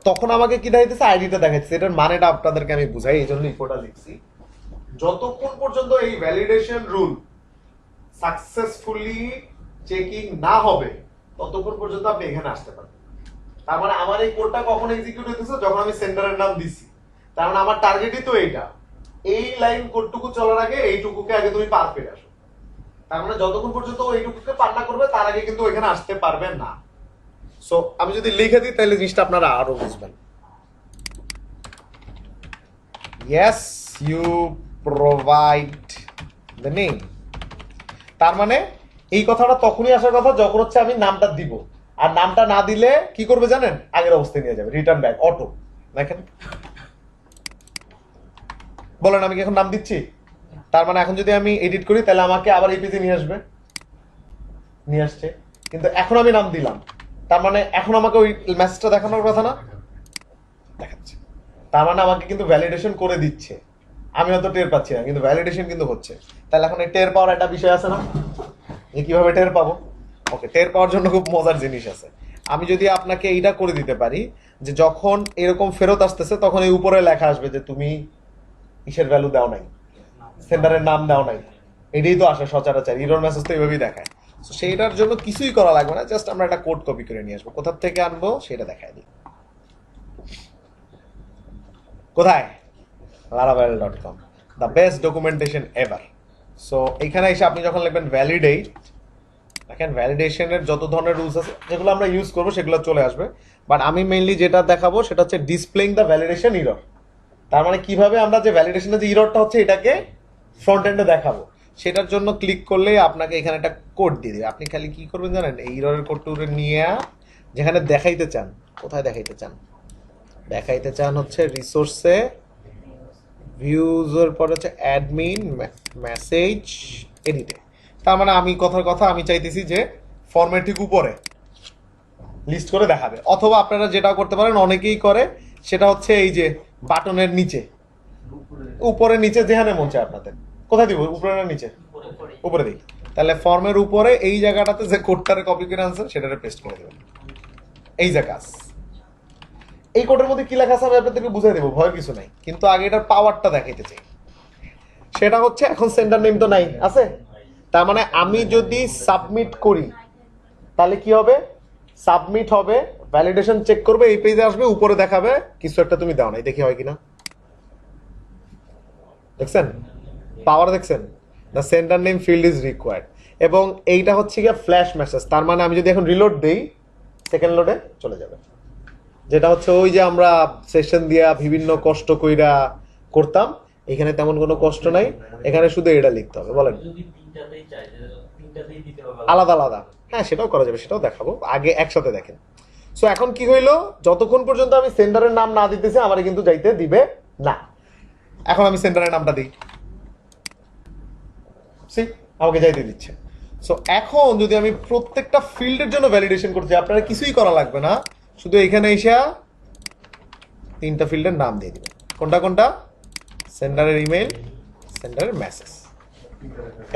তখন আমাকে কি দেখাইতেছে, আইডিটা দেখাচ্ছে। এটার মানেটা আপনাদেরকে আমি বুঝাই, এই জন্য ইকোটা লিখছি। যতক্ষণ পর্যন্ত এই ভ্যালিডেশন রুল সাকসেসফুলি চেকিং না হবে ততক্ষণ পর্যন্ত আপনি এখানে আসতে পারবেন। তার মানে আমার এই কোডটা কখন এক্সিকিউট হইতেছে, যখন আমি সেন্ডারের নাম দিছি। তার মানে আমার টার্গেটই তো এইটা, এই লাইন কোডটুকু চলার আগে এইটুকুকে আগে তুমি পার পেয়ে আসো। তার মানে যতক্ষণ পর্যন্ত এইটুকুকে পার না করবে তার আগে কিন্তু এখানে আসতে পারবেন না। সো আমি যদি লিখে দিই তাহলে জিনিসটা আপনারা আরো বুঝবেন। Yes, you provide the name. তার মানে এই কথাটা তখনই আসার কথা যখন হচ্ছে আমি নামটা দিব, আর নামটা না দিলে কি করবে জানেন, আগের অবস্থায় নিয়ে যাবে, রিটার্ন ব্যাক অটো। দেখেন, বলেন আমি কি এখন নাম দিচ্ছি, তার মানে এখন যদি আমি এডিট করি তাহলে আমাকে আবার এই পেজে নিয়ে আসবে, নিয়ে আসছে। কিন্তু এখন আমি নাম দিলাম, তার মানে এখন আমাকে ওই মেসেজটা দেখানোর কথা না, দেখাচ্ছে। তার মানে আমাকে কিন্তু ভ্যালিডেশন করে দিচ্ছে, আমি হয়তো টের পাচ্ছি না কিন্তু ভ্যালিডেশন কিন্তু হচ্ছে। তাহলে এখন এই টের পাওয়ার একটা বিষয় আছে না, যে কিভাবে টের পাবো। ওকে, টের পাওয়ার জন্য খুব মজার জিনিস আছে। আমি যদি আপনাকে এইটা করে দিতে পারি যে যখন এরকম ফেরত আসতেছে তখন এই উপরে লেখা আসবে যে তুমি ইসের ভ্যালু দাও নাই, সেন্ডারের নাম দাও নাই, এটাই তো আসে সচরাচর, ইরর মেসেজ তো এইভাবেই দেখায়। তো সেইটার জন্য কিছুই করা লাগবে না, জাস্ট আমরা একটা কোড কপি করে নিয়ে আসবো। কোথা থেকে আনবো সেটা দেখায় দিই। কোথায়, laravel.com, the best documentation ever. So এইখানে এসে আপনি যখন লিখবেন ভ্যালিডেট, দেখেন ভ্যালিডেশনের যত ধরনের রুলস আছে যেগুলো আমরা ইউজ করবো সেগুলো চলে আসবে। বাট আমি মেইনলি যেটা দেখাবো সেটা হচ্ছে ডিসপ্লেইং দ্য ভ্যালিডেশন ইরর। তার মানে কিভাবে আমরা যে ভ্যালিডেশনের যে ইররটা হচ্ছে এটাকে ফ্রন্ট এন্ডে দেখাবো, সেটার জন্য ক্লিক করলে আপনাকে এখানে একটা কোড দিয়ে দিবে। আপনি খালি কি করবেন জানেন, এই ইররের কোডটা নিয়ে যেখানে দেখাইতে চান, কোথায় দেখাইতে চান, দেখাইতে চান হচ্ছে রিসোর্সে, ভিউজের পর হচ্ছে অ্যাডমিন, মেসেজ, এডিটে। তার মানে আমি কথার কথা আমি চাইতেছি যে ফরম্যাট ঠিক উপরে লিস্ট করে দেখাবে। অথবা আপনারা যেটা করতে পারেন, অনেকেই করে, সেটা হচ্ছে এই যে বাটনের নিচে, উপরে নিচে যেখানে মন চায় আপনাদের। কোথায় দিব, উপরে না নিচে, উপরে দিই। তাহলে ফর্মের উপরে এই জায়গাটাতে যে কোডটারে কপি করে আনছেন সেটারে পেস্ট করে দেবেন, এই যে কাজ। এই কোডের মধ্যে কি লেখা আছে আমি আপনাদেরকে বুঝাই দেবো, ভয়ের কিছু নাই। কিন্তু আগে এটার পাওয়ারটা দেখাইতে চাই। সেটা হচ্ছে এখন সেন্ডার নেম তো নাই, আছে। তার মানে আমি যদি সাবমিট করি তাহলে কি হবে, সাবমিট হবে, ভ্যালিডেশন চেক করবে, এই পেজে আসবে, উপরে দেখাবে কিছু একটা তুমি দাও নাই, দেখি হয় কিনা। দেখছেন পাওয়ার, দেখছেন, the sender name field is required. এবং এইটা হচ্ছে গিয়ে ফ্ল্যাশ মেসেজ। তার মানে আমি যদি এখন রিলোড দেই, সেকেন্ড লোডে চলে যাবে। যেটা হচ্ছে ওই যে আমরা সেশন দিয়া বিভিন্ন কষ্ট কইরা করতাম, এখানে তেমন কোনো কষ্ট নাই, এখানে শুধু এটা লিখতে হবে। বলেন আলাদা আলাদা, হ্যাঁ সেটাও করা যাবে, সেটাও দেখাবো, আগে একসাথে দেখেন। সো এখন কি হইলো, যতক্ষণ পর্যন্ত আমি সেন্ডারের নাম না দিতেছি আমারে কিন্তু যাইতে দিবে না। এখন আমি সেন্ডারের নামটা দিই, আমাকে যাইতে দিচ্ছে। সো এখন যদি আমি প্রত্যেকটা ফিল্ডের জন্য ভ্যালিডেশন করতে চাই, আপনারা কিছুই করা লাগবে না, শুধু এখানে এসে 3টা ফিল্ডের নাম দিয়ে দিবেন। কোনটা কোনটা? সেন্ডারের ইমেল, সেন্ডারের মেসেজ।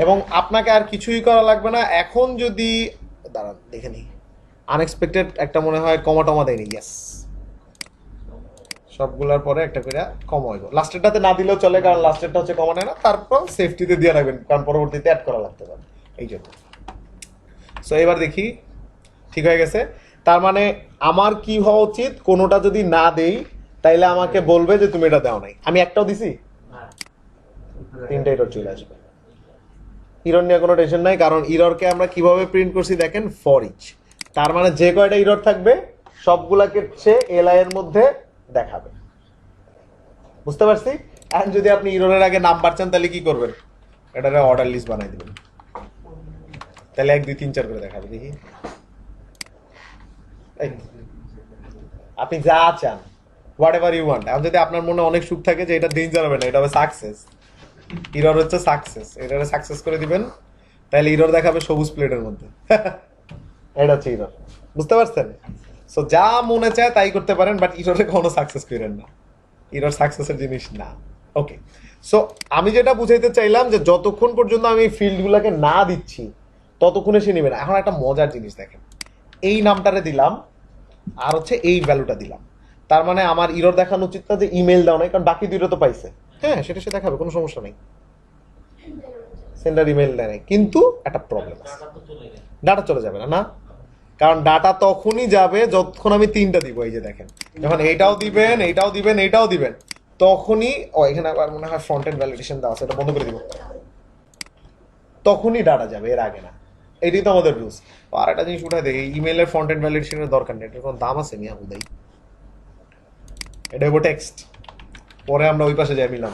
এবং আপনাকে আর কিছুই করা লাগবে না। এখন যদি দাঁড়ান দেখে নিই, আনএক্সপেক্টেড একটা মনে হয় কমা টমা দেয়নি। ইয়েস, সবগুলোর পরে একটা করে কমা হইব। লাস্টেরটাতে না দিলেও চলে, কারণ লাস্টেরটা হচ্ছে কমা নেয় না। তারপর সেফটিতে দিয়ে রাখবেন, কারণ পরবর্তীতে অ্যাড করা লাগতে পারে, এই জন্য। সো এবার দেখি, ঠিক হয়ে গেছে। তার মানে আমার কি হওয়া উচিত, কোনোটা যদি না দেই তাইলে আমাকে বলবে যে তুমি এটা দাও নাই। আমি একটাও দিছি, 3টা এরর চলে আসবে। ইরর নিয়ে কোনো টেনশন নাই, কারণ ইররকে আমরা কিভাবে প্রিন্ট করছি দেখেন, ফর ইচ। তার মানে যে কয়টা ইরর থাকবে সবগুলাকে সে এলআই এর মধ্যে দেখাবে। বুঝতে পারছি? এখন যদি আপনি ইররের আগে নাম্বার চান তাহলে কি করবেন? এটারে অর্ডার লিস্ট বানাই দিবেন, তাহলে 1 2 3 4 করে দেখাবে। দেখি আপনি যা চান, হোয়াট এভার ইউ ওয়ান্ট। এখন যদি আপনার মনে অনেক সুখ থাকে যে এটা ডেঞ্জার হবে না, এটা হবে সাকসেস, ইরর হচ্ছে সাকসেস, এটারে সাকসেস করে দিবেন, তাহলে ইরর দেখাবে সবুজ প্লেটের মধ্যে। এটা হচ্ছে ইরর। বুঝতে পারছেন? সো যা মনে চায় তাই করতে পারেন, বাট ইররে কোনো সাকসেস করেন না, ইরর সাকসেসের জিনিস না। ওকে, সো আমি যেটা বুঝাইতে চাইলাম যে যতক্ষণ পর্যন্ত আমি ফিল্ডগুলোকে না দিচ্ছি ততক্ষণে সে নেবে না। এখন একটা মজার জিনিস দেখেন, এই নামটারে দিলাম আর হচ্ছে এই ভ্যালুটা দিলাম, তার মানে আমার ইরর দেখানো উচিত না যে ইমেল দাও নাই, কারণ বাকি দুইটা তো পাইছে। হ্যাঁ, সেটা সে দেখাবে, কোনো সমস্যা নেই, সেন্ডার ইমেল দেয় নাই। কিন্তু একটা প্রবলেম আছে, ডাটা চলে যাবে না। না, কারণ ডাটা তখনই যাবে যতক্ষণ আমি 3টা দিব। এই যে দেখেন, যখন এইটাও দিবেন, এইটাও দিবেন, এইটাও দিবেন, তখনই এখানে আবার মনে হয় ফ্রন্ট এন্ড ভ্যালিডেশন দেওয়া আছে, এটা বন্ধ করে দিব, তখনই ডাটা যাবে, এর আগে না। এটাই তো আমাদের রুলস। আর একটা জিনিস উঠাই দেখি, ইমেলের ফ্রন্ট এন্ড ভ্যালিডেশনের দরকার নেই, এটার কোনো দাম আছে মিয়া হুদাই। এটা হবো টেক্সট, পরে আমরা ওই পাশে যাই মিলাম।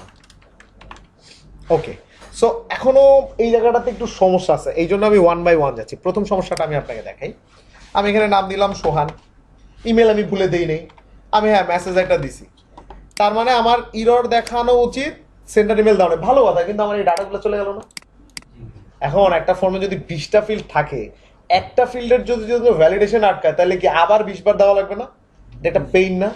ওকে, সো এখনো এই জায়গাটাতে একটু সমস্যা আছে, এই জন্য আমি 1 বাই 1 যাচ্ছি। প্রথম সমস্যাটা আমি আপনাকে দেখাই। আমি এখানে নাম দিলাম সোহান, ইমেল আমি ভুলে দিই নেই, আমি হ্যাঁ মেসেজ একটা দিছি, তার মানে আমার ইরর দেখানো উচিত সেন্ডার ইমেল দাও না, ভালো কথা, কিন্তু আমার এই ডাটাগুলো চলে গেল না। এখন একটা ফর্মে যদি 20টা ফিল্ড থাকে, একটা ফিল্ডের যদি ভ্যালিডেশন আটকায়, তাহলে কি আবার 20 বার দেওয়া লাগবে না? এটা পেইন না?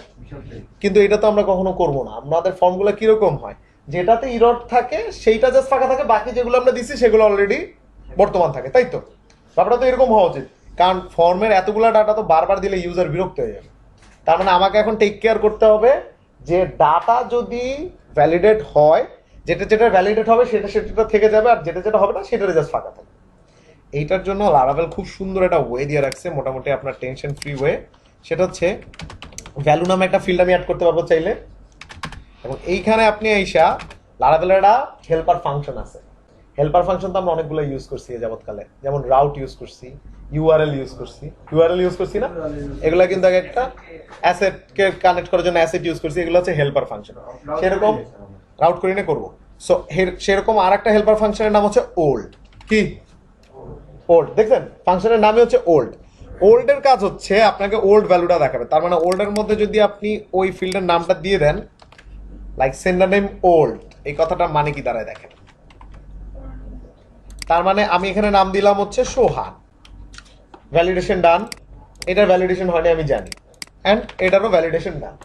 কিন্তু এটা তো আমরা কখনো করবো না। আমাদের ফর্মগুলো কিরকম হয়, যেটাতে ইরর থাকে সেইটা জাস্ট ফাঁকা থাকে, বাকি যেগুলো আমরা দিচ্ছি সেগুলো অলরেডি বর্তমান থাকে, তাই তো? ব্যাপারটা তো এরকম হওয়া উচিত, কারণ ফর্মের এতগুলো ডাটা তো বারবার দিলে ইউজার বিরক্ত হয়ে যাবে। তার মানে আমাকে এখন টেক কেয়ার করতে হবে যে ডাটা যদি ভ্যালিডেট হয়, যেটা যেটা ভ্যালিডেট হবে সেটা সেটা থেকে যাবে, আর যেটা যেটা হবে না সেটা জাস্ট ফাঁকা থাকবে। এইটার জন্য লারাভেল খুব সুন্দর একটা ওয়ে দিয়ে রাখছে, মোটামুটি আপনার টেনশন ফ্রি ওয়ে। সেটা হচ্ছে ভ্যালু নামে একটা ফিল্ড আমি অ্যাড করতে পারবো চাইলে, এবং এইখানে আপনি আইসা লারাভেলের একটা হেল্পার ফাংশন আছে। হেল্পার ফাংশন তো আমরা অনেকগুলো ইউজ করছি যাবৎকালে, যেমন রাউট ইউজ করছি, ইউআরএল ইউজ করছি না, এগুলা কিন্তু একটা অ্যাসেটকে কানেক্ট করার জন্য অ্যাসেট ইউজ করছি, এগুলো হচ্ছে হেল্পার ফাংশন। সেরকম রাউট করে নিয়ে করবো। সো সেরকম আর একটা হেল্পার ফাংশনের নাম হচ্ছে ওল্ড। কি ওল্ড? দেখছেন, ফাংশনের নামই হচ্ছে ওল্ড। ওল্ডের কাজ হচ্ছে আপনাকে ওল্ড ভ্যালুটা দেখাবে। তার মানে ওল্ডের মধ্যে যদি আপনি ওই ফিল্ডের নামটা দিয়ে দেন, লাইক সেন্ডার নেম ওল্ড, এই কথাটা মানে কি দাঁড়ায় দেখেন। তার মানে আমি এখানে নাম দিলাম হচ্ছে সোহান, ভ্যালিডেশন ডান, এটার ভ্যালিডেশন হয়নি আমি জানি, অ্যান্ড এটারও ভ্যালিডেশন ডান।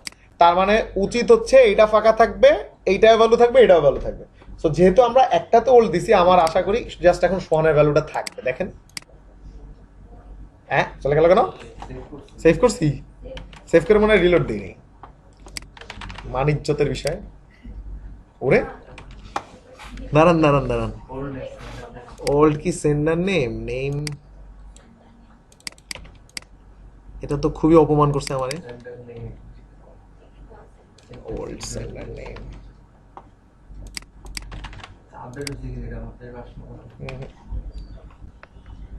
তার মানে উচিত হচ্ছে এইটা ফাঁকা থাকবে, এইটাও ভ্যালু থাকবে, এটাও ভ্যালু থাকবে। সো যেহেতু আমরা একটাতে ওল্ড দিছি, আমার আশা করি জাস্ট এখন সোহানের ভ্যালুটা থাকবে। দেখেন, হ্যাঁ চলে গেল কেন? সেভ করছি, সেভ করে মনে হয় রিলোড দিইনি, মান ইজ্জতের বিষয়। ওরে দাঁড়ান দাঁড়ান দাঁড়ান, ওল্ড কি সেন্ডার নেম? এটা তো খুবই অপমান করছে আমারে। ওল্ড সেন্ডার নেম,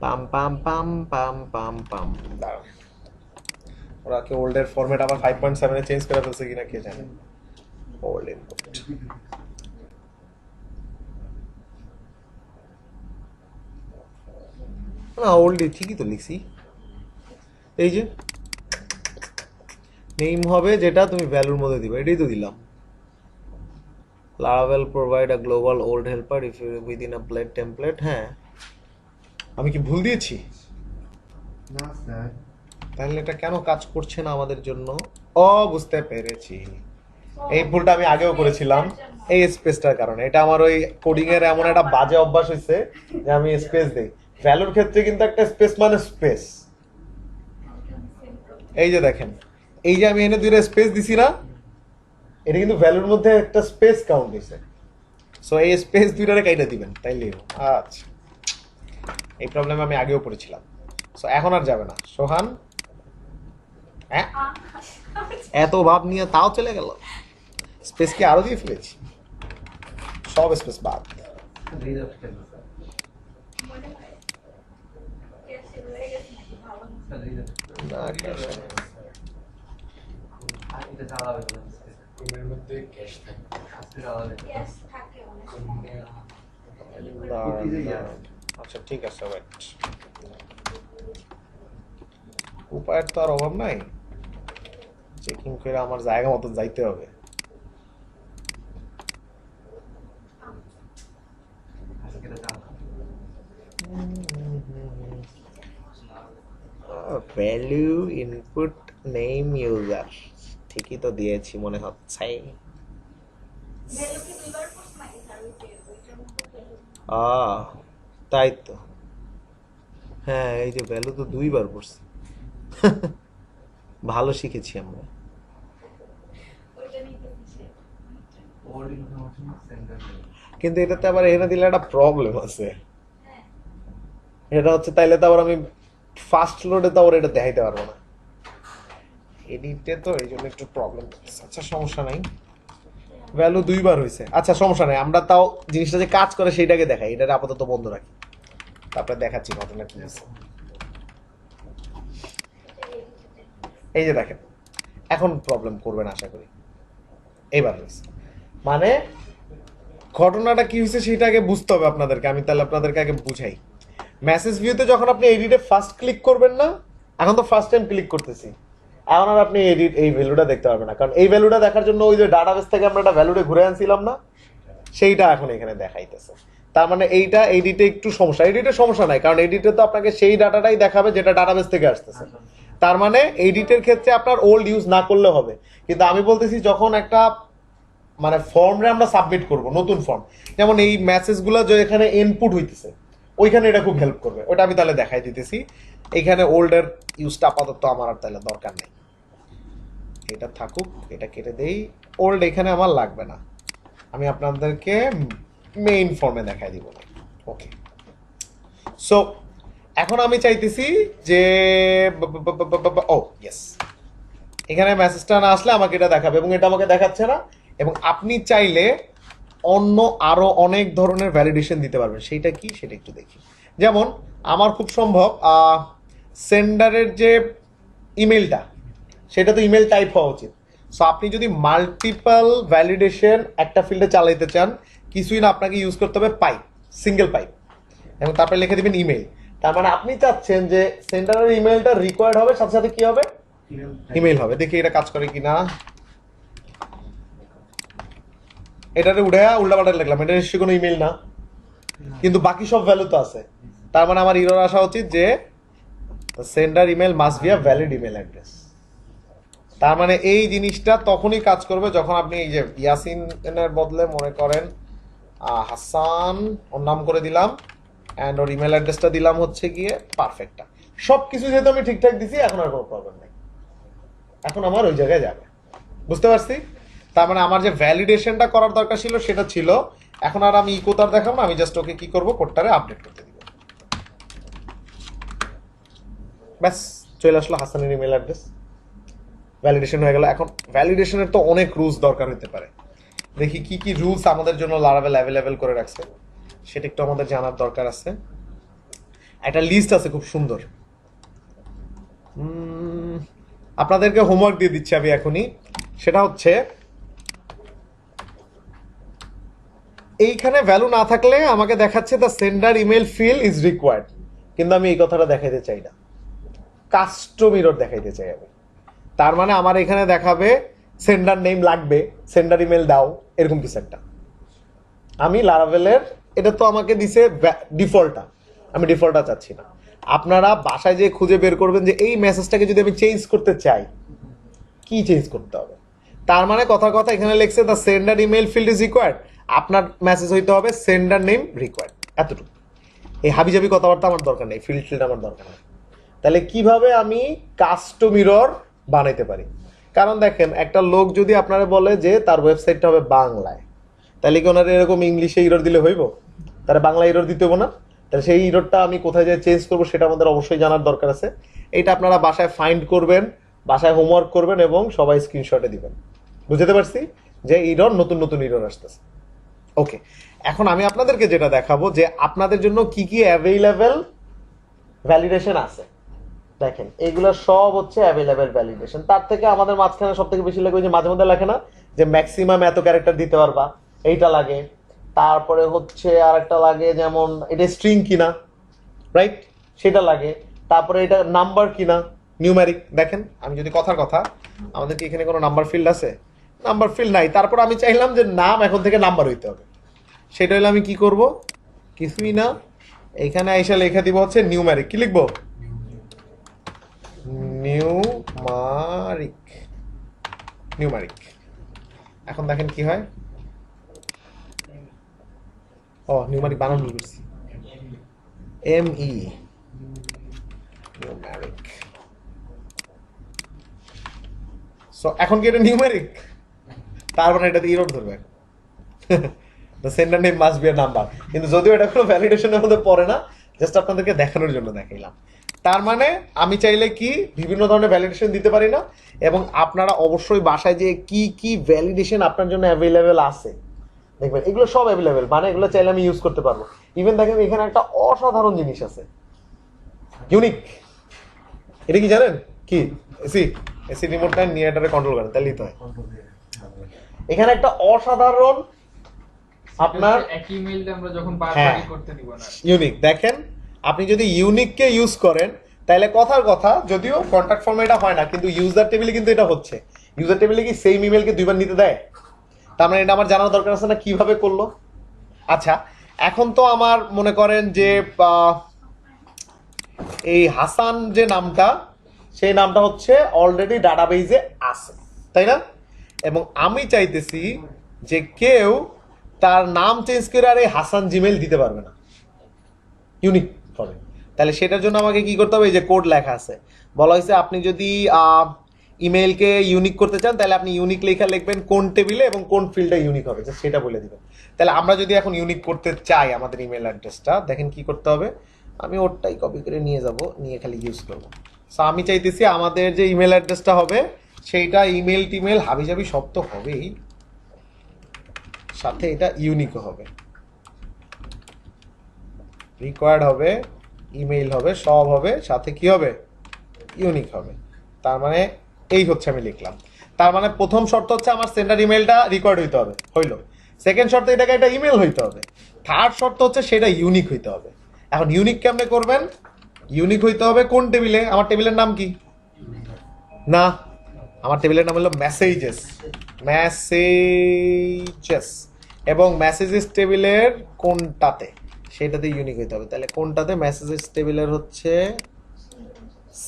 পাম পাম পাম পাম পাম পাম। দাঁড়ান, ওরা কি ওল্ডের ফরম্যাট আবার 5.7 এ চেঞ্জ করে ফেলছে কিনা কে জানে। ওল্ড ইনপুট, না ওল্ড ঠিকই তো লিখছি। এই যে নেম হবে যেটা তুমি ভ্যালুর মধ্যে দিবে, এটাই তো দিলাম। Laravel provide a global old helper if you within a blade template। হ্যাঁ, আমি কি ভুল দিয়েছি? না স্যার। তাহলে এটা কেন কাজ করছে না আমাদের জন্য? ও বুঝতে পেরেছি, এই ভুলটা আমি আগেও করেছিলাম এই স্পেসটার কারণে। এটা আমার ওই কোডিং এর এমন একটা বাজে অভ্যাস হয়েছে যে আমি স্পেস দেই। ভ্যালুর ক্ষেত্রে কিন্তু একটা স্পেস মানে স্পেস। এই যে দেখেন, এই যে আমি এনে দুইটা স্পেস দিছি না, এটা কিন্তু ভ্যালুর মধ্যে একটা স্পেস কাউন্ট হয়েছে। সো এই স্পেস দুইটারে কাইটা দিবেন তাইলে। আচ্ছা, এই প্রবলেম আমি আগেও পড়েছিলাম। সো এখন আর যাবে না সোহান। হ্যাঁ, এত ভাব নিয়ে তাও চলে গেল। স্পেস কি আরো দিয়ে ফেলেছি? সব স্পেস বাদ। রিজার্ভ কেন স্যার? স্যার রিজার্ভ না, cache নেই। আর এটা চালাবে না রুমের মধ্যে ক্যাশ থাকে। আজকে চালাবে না। আচ্ছা ঠিক আছে, ওয়েট। উপায়ের তো আর অভাব নাই, চেকিং করে আমার জায়গা মতন যাইতে হবে। আজকে এটা চালাবে ভ্যালু ইনপুট নেম ইউজার ঠিকই তো দিয়েছি মনে হচ্ছে। তাই তো, হ্যাঁ এই যে ভ্যালু তো দুইবার পড়ছে। ভালো শিখেছি আমরা। Old information centre. কিন্তু এটাতে আবার এখানে দিলে একটা প্রবলেম আছে। এটা হচ্ছে তাইলে তো আবার আমি ফার্স্ট লোডে তো আবার এটা দেখাইতে পারবো না এডিটে, তো এই জন্য একটু প্রবলেম। আচ্ছা সমস্যা নাই, ভ্যালু দুইবার হয়েছে। আচ্ছা সমস্যা নাই, আমরা তাও জিনিসটা যে কাজ করে সেইটাকে দেখাই। এটা আপাতত বন্ধ রাখি, তারপরে দেখাচ্ছি ঘটনা কি হয়েছে। এই যে দেখেন, এখন প্রবলেম করবেন আশা করি। এইবার হয়েছে মানে ঘটনাটা কি হয়েছে সেটা আগে বুঝতে হবে আপনাদেরকে। আমি তাহলে আপনাদেরকে আগে বুঝাই। মেসেজ ভিউতে যখন আপনি এডিটে ফার্স্ট ক্লিক করবেন না, এখন তো ফার্স্ট টাইম ক্লিক করতেছি, এখন আর আপনি এডিট এই ভ্যালুটা দেখতে পারবেন না, কারণ এই ভ্যালুটা দেখার জন্য ওই যে ডাটাবেস থেকে আমরা একটা ভ্যালুটা ঘুরে আনছিলাম না, সেইটা এখন এখানে দেখাইতেছে। তার মানে এইটা এডিটে একটু সমস্যা। এডিটে সমস্যা নাই, কারণ এডিটে তো আপনাকে সেই ডাটাটাই দেখাবে যেটা ডাটাবেস থেকে আসতেছে। তার মানে এডিটের ক্ষেত্রে আপনার ওল্ড ইউজ না করলে হবে। কিন্তু আমি বলতেছি যখন একটা মানে ফর্মে আমরা সাবমিট করব, নতুন ফর্ম, যেমন এই মেসেজগুলো যে এখানে ইনপুট হইতেছে, ওইখানে এটা খুব হেল্প করবে। ওটা আমি তাহলে দেখাই দিতেছি। এখানে ওল্ডের ইউজটা আপাতত আমার আর তাহলে দরকার নেই, এটা থাকুক, এটা কেটে দেই। ওল্ড এখানে আমার লাগবে না, আমি আপনাদেরকে মেইন ফর্মে দেখাই দিব না। ওকে, সো এখন আমি চাইতেছি যে ও ইয়েস, এখানে মেসেজটা না আসলে আমাকে এটা দেখাবে, এবং এটা আমাকে দেখাচ্ছে না। এবং আপনি চাইলে অন্য আরো অনেক ধরনের ভ্যালিডেশন দিতে পারবেন। সেইটা কি সেটা একটু দেখি। যেমন আমার খুব সম্ভব সেন্ডারের যে ইমেলটা, সেটা তো ইমেল টাইপ হওয়া উচিত। সো আপনি যদি মাল্টিপল ভ্যালিডেশন একটা ফিল্ডে চালাইতে চান, কিছুই না, আপনাকে ইউজ করতে হবে পাইপ, সিঙ্গেল পাইপ, এবং তারপরে লিখে দিবেন ইমেল। তার মানে আপনি চাচ্ছেন যে সেন্ডারের ইমেলটা রিকোয়ার্ড হবে, সাথে সাথে কি হবে, ইমেল হবে। দেখি এটা কাজ করে কিনা। এটাতে উল্টাপাল্টা লিখলাম, এটা নিশ্চয়ই কোনো ইমেল না, কিন্তু বাকি সব ভ্যালু তো আছে। তার মানে আমার ইরর আসা উচিত যে sender email must be a valid email address. তার মানে এই জিনিসটা তখনই কাজ করবে যখন আপনি এই যে ইয়াসিনের বদলে মনে করেন হাসান ওর নাম করে দিলাম, অ্যান্ড ওর ইমেল অ্যাড্রেসটা দিলাম হচ্ছে গিয়ে পারফেক্টটা। সব কিছু যেহেতু আমি ঠিকঠাক দিছি, এখন আর কোনো প্রবলেম নেই, এখন আমার ওই জায়গায় যাবে। বুঝতে পারছি? তার মানে আমার যে ভ্যালিডেশনটা করার দরকার ছিল সেটা ছিল। এখন আর আমি ইকো তার দেখাবো না, আমি জাস্ট ওকে কি করবো, কোডটারে আপডেট করতে দিব। ব্যাস চলে আসলো হাসানের ইমেল অ্যাড্রেস, ভ্যালিডেশন হয়ে গেল। এখন ভ্যালিডেশনের তো অনেক রুলস দরকার হতে পারে। দেখি কি কি রুলস আমাদের জন্য লারাভেল অ্যাভেলেবেল করে রাখছে, সেটা একটু আমাদের জানার দরকার আছে। একটা লিস্ট আছে খুব সুন্দর, আপনাদেরকে হোমওয়ার্ক দিয়ে দিচ্ছি আমি এখনই। সেটা হচ্ছে এইখানে ভ্যালু না থাকলে আমাকে দেখাচ্ছে the sender email field is required, কিন্তু আমি এই কথাটা দেখাইতে চাই না, কাস্টম এরর দেখাইতে চাই আমি। তার মানে আমার এখানে দেখাবে সেন্ডার নেম লাগবে, সেন্ডার ইমেল দাও, এরকম কিছু একটা। আমি লারাভেলের এটা তো আমাকে দিছে ডিফল্টটা, আমি ডিফল্টটা চাচ্ছি না। আপনারা বাসায় যেয়ে খুঁজে বের করবেন যে এই মেসেজটাকে যদি আমি চেঞ্জ করতে চাই কি চেঞ্জ করতে হবে। তার মানে কথা কথা এখানে লিখছে the sender email field is required, আপনার মেসেজ হইতে হবে সেন্ডার নেম রিকোয়ার্ড, এতটুকু। এই হাবিজাবি কথাবার্তা আমার দরকার নেই, ফিল্ড আমার দরকার নেই। তাহলে কিভাবে আমি কাস্টম ইরর বানাইতে পারি? কারণ দেখেন একটা লোক যদি আপনারা বলে যে তার ওয়েবসাইটটা হবে বাংলায়, তাহলে কি ওনার এরকম ইংলিশে ইরর দিলে হইব? তারা বাংলা ইরর দিতে হবে না? তাহলে সেই ইররটা আমি কোথায় যেয়ে চেঞ্জ করবো সেটা আমাদের অবশ্যই জানার দরকার আছে। এইটা আপনারা বাসায় ফাইন্ড করবেন, বাসায় হোমওয়ার্ক করবেন এবং সবাই স্ক্রিনশটে দিবেন। বুঝতে পারছি যে ইরর নতুন নতুন ইরর আসতেছে। ওকে, এখন আমি আপনাদেরকে যেটা দেখাবো যে আপনাদের জন্য কি কি অ্যাভেইলেবল ভ্যালিডেশন আছে। দেখেন এগুলো সব হচ্ছে অ্যাভেলেবেল ভ্যালিডেশন। তার থেকে আমাদের মাঝখানে সব থেকে বেশি লাগে ওই যে মাঝে মধ্যে লেখে না যে ম্যাক্সিমাম এত ক্যারেক্টার দিতে পারবা, এইটা লাগে। তারপরে হচ্ছে আর একটা লাগে যেমন এটা স্ট্রিং কিনা, রাইট, সেটা লাগে। তারপরে এটা নাম্বার কিনা, নিউমেরিক। দেখেন আমি যদি কথার কথা, আমাদের কি এখানে কোনো নাম্বার ফিল্ড আছে? নাম্বার ফিল্ড নাই। তারপর আমি চাইলাম যে নাম এখন থেকে নাম্বার হইতে হবে, সেটা হলে আমি কি করব? কিছুই না, এখানে আইসা লেখা দিব হচ্ছে নিউমেরিক। কি লিখবো? নিউমারিক। নিউমারিক। এখন দেখেন কি হয়। ও নিউমারিক বানান ভুল করছি, ME নিউমারিক। সো এখন কি এটা নিউমারিক? তার মানে এটাতে ইরর ধরবে। The sender name must be a number. কিন্তু যদিও এটা কোনো ভ্যালিডেশনের মধ্যে পড়ে না, জাস্ট আপনাদেরকে দেখানোর জন্য দেখাইলাম। তার মানে আমি চাইলে কি বিভিন্ন ধরনের ভ্যালিডেশন দিতে পারি না, এবং আপনারা অবশ্যই বাসায় যে কি কি ভ্যালিডেশন আপনার জন্য অ্যাভেলেবেল আছে দেখবেন, এগুলো সব অ্যাভেলেবেল, মানে এগুলো চাইলে আমি ইউজ করতে পারবো। ইভেন দেখেন এখানে একটা অসাধারণ জিনিস আছে, ইউনিক। এটা কি জানেন? কি এসি এসি রিমোটটা নিয়ে এটারে কন্ট্রোল করেন, তাহলেই তো হয়। এখানে একটা অসাধারণ আপনার একই ইমেইলটা আমরা যখন বারবার করতে দিব না, ইউনিক। দেখেন আপনি যদি ইউনিককে ইউজ করেন তাহলে কথার কথা, যদিও কন্ট্যাক্ট ফর্মে এটা হয় না, কিন্তু ইউজার টেবিলে কিন্তু এটা হচ্ছে। ইউজার টেবিলে কি সেম ইমেলকে দুইবার নিতে দেয়? তার মানে এটা আমার জানার দরকার আছে না কিভাবে করলো। আচ্ছা, এখন তো আমার মনে করেন যে এই হাসান যে নামটা, সেই নামটা হচ্ছে অলরেডি ডাটাবেজে আছে, তাই না? এবং আমি চাইতেছি যে কেউ তার নাম চেঞ্জ করে আর এই হাসান জিমেল দিতে পারবে না ইউনিক ফর্মে। তাহলে সেটার জন্য আমাকে কি করতে হবে? এই যে কোড লেখা আছে, বলা হয়েছে আপনি যদি ইমেলকে ইউনিক করতে চান তাহলে আপনি ইউনিক লেখা লিখবেন কোন টেবিলে এবং কোন ফিল্ডে ইউনিক হবে, সেটা বলে দিবেন। তাহলে আমরা যদি এখন ইউনিক করতে চাই আমাদের ইমেল অ্যাড্রেসটা, দেখেন কি করতে হবে। আমি ওরটাই কপি করে নিয়ে যাব, নিয়ে খালি ইউজ করব। সো আমি চাইতেছি আমাদের যে ইমেল অ্যাড্রেসটা হবে সেইটা ইমেল টিমেল হাবিজাবি সব তো হবেই, সাথে এটা ইউনিকও হবে, রিকোয়ার্ড হবে, ইমেইল হবে, সব হবে, সাথে কি হবে? ইউনিক হবে। তার মানে এই হচ্ছে আমি লিখলাম। তার মানে প্রথম শর্ত হচ্ছে আমার সেন্ডার ইমেলটা রিকোয়ার্ড হইতে হবে, হইলো। সেকেন্ড শর্ত এটাকে একটা ইমেল হইতে হবে। থার্ড শর্ত হচ্ছে সেটা ইউনিক হইতে হবে। এখন ইউনিক কেমনে করবেন? ইউনিক হইতে হবে কোন টেবিলে? আমার টেবিলের নাম কি? না, আমার টেবিলের নাম হলো মেসেজেস। মেসেজেস এবং মেসেজেস টেবিলের কোনটাতে, সেটাতে ইউনিক হইতে হবে। তাহলে কোনটাতে? মেসেজেস টেবিলের হচ্ছে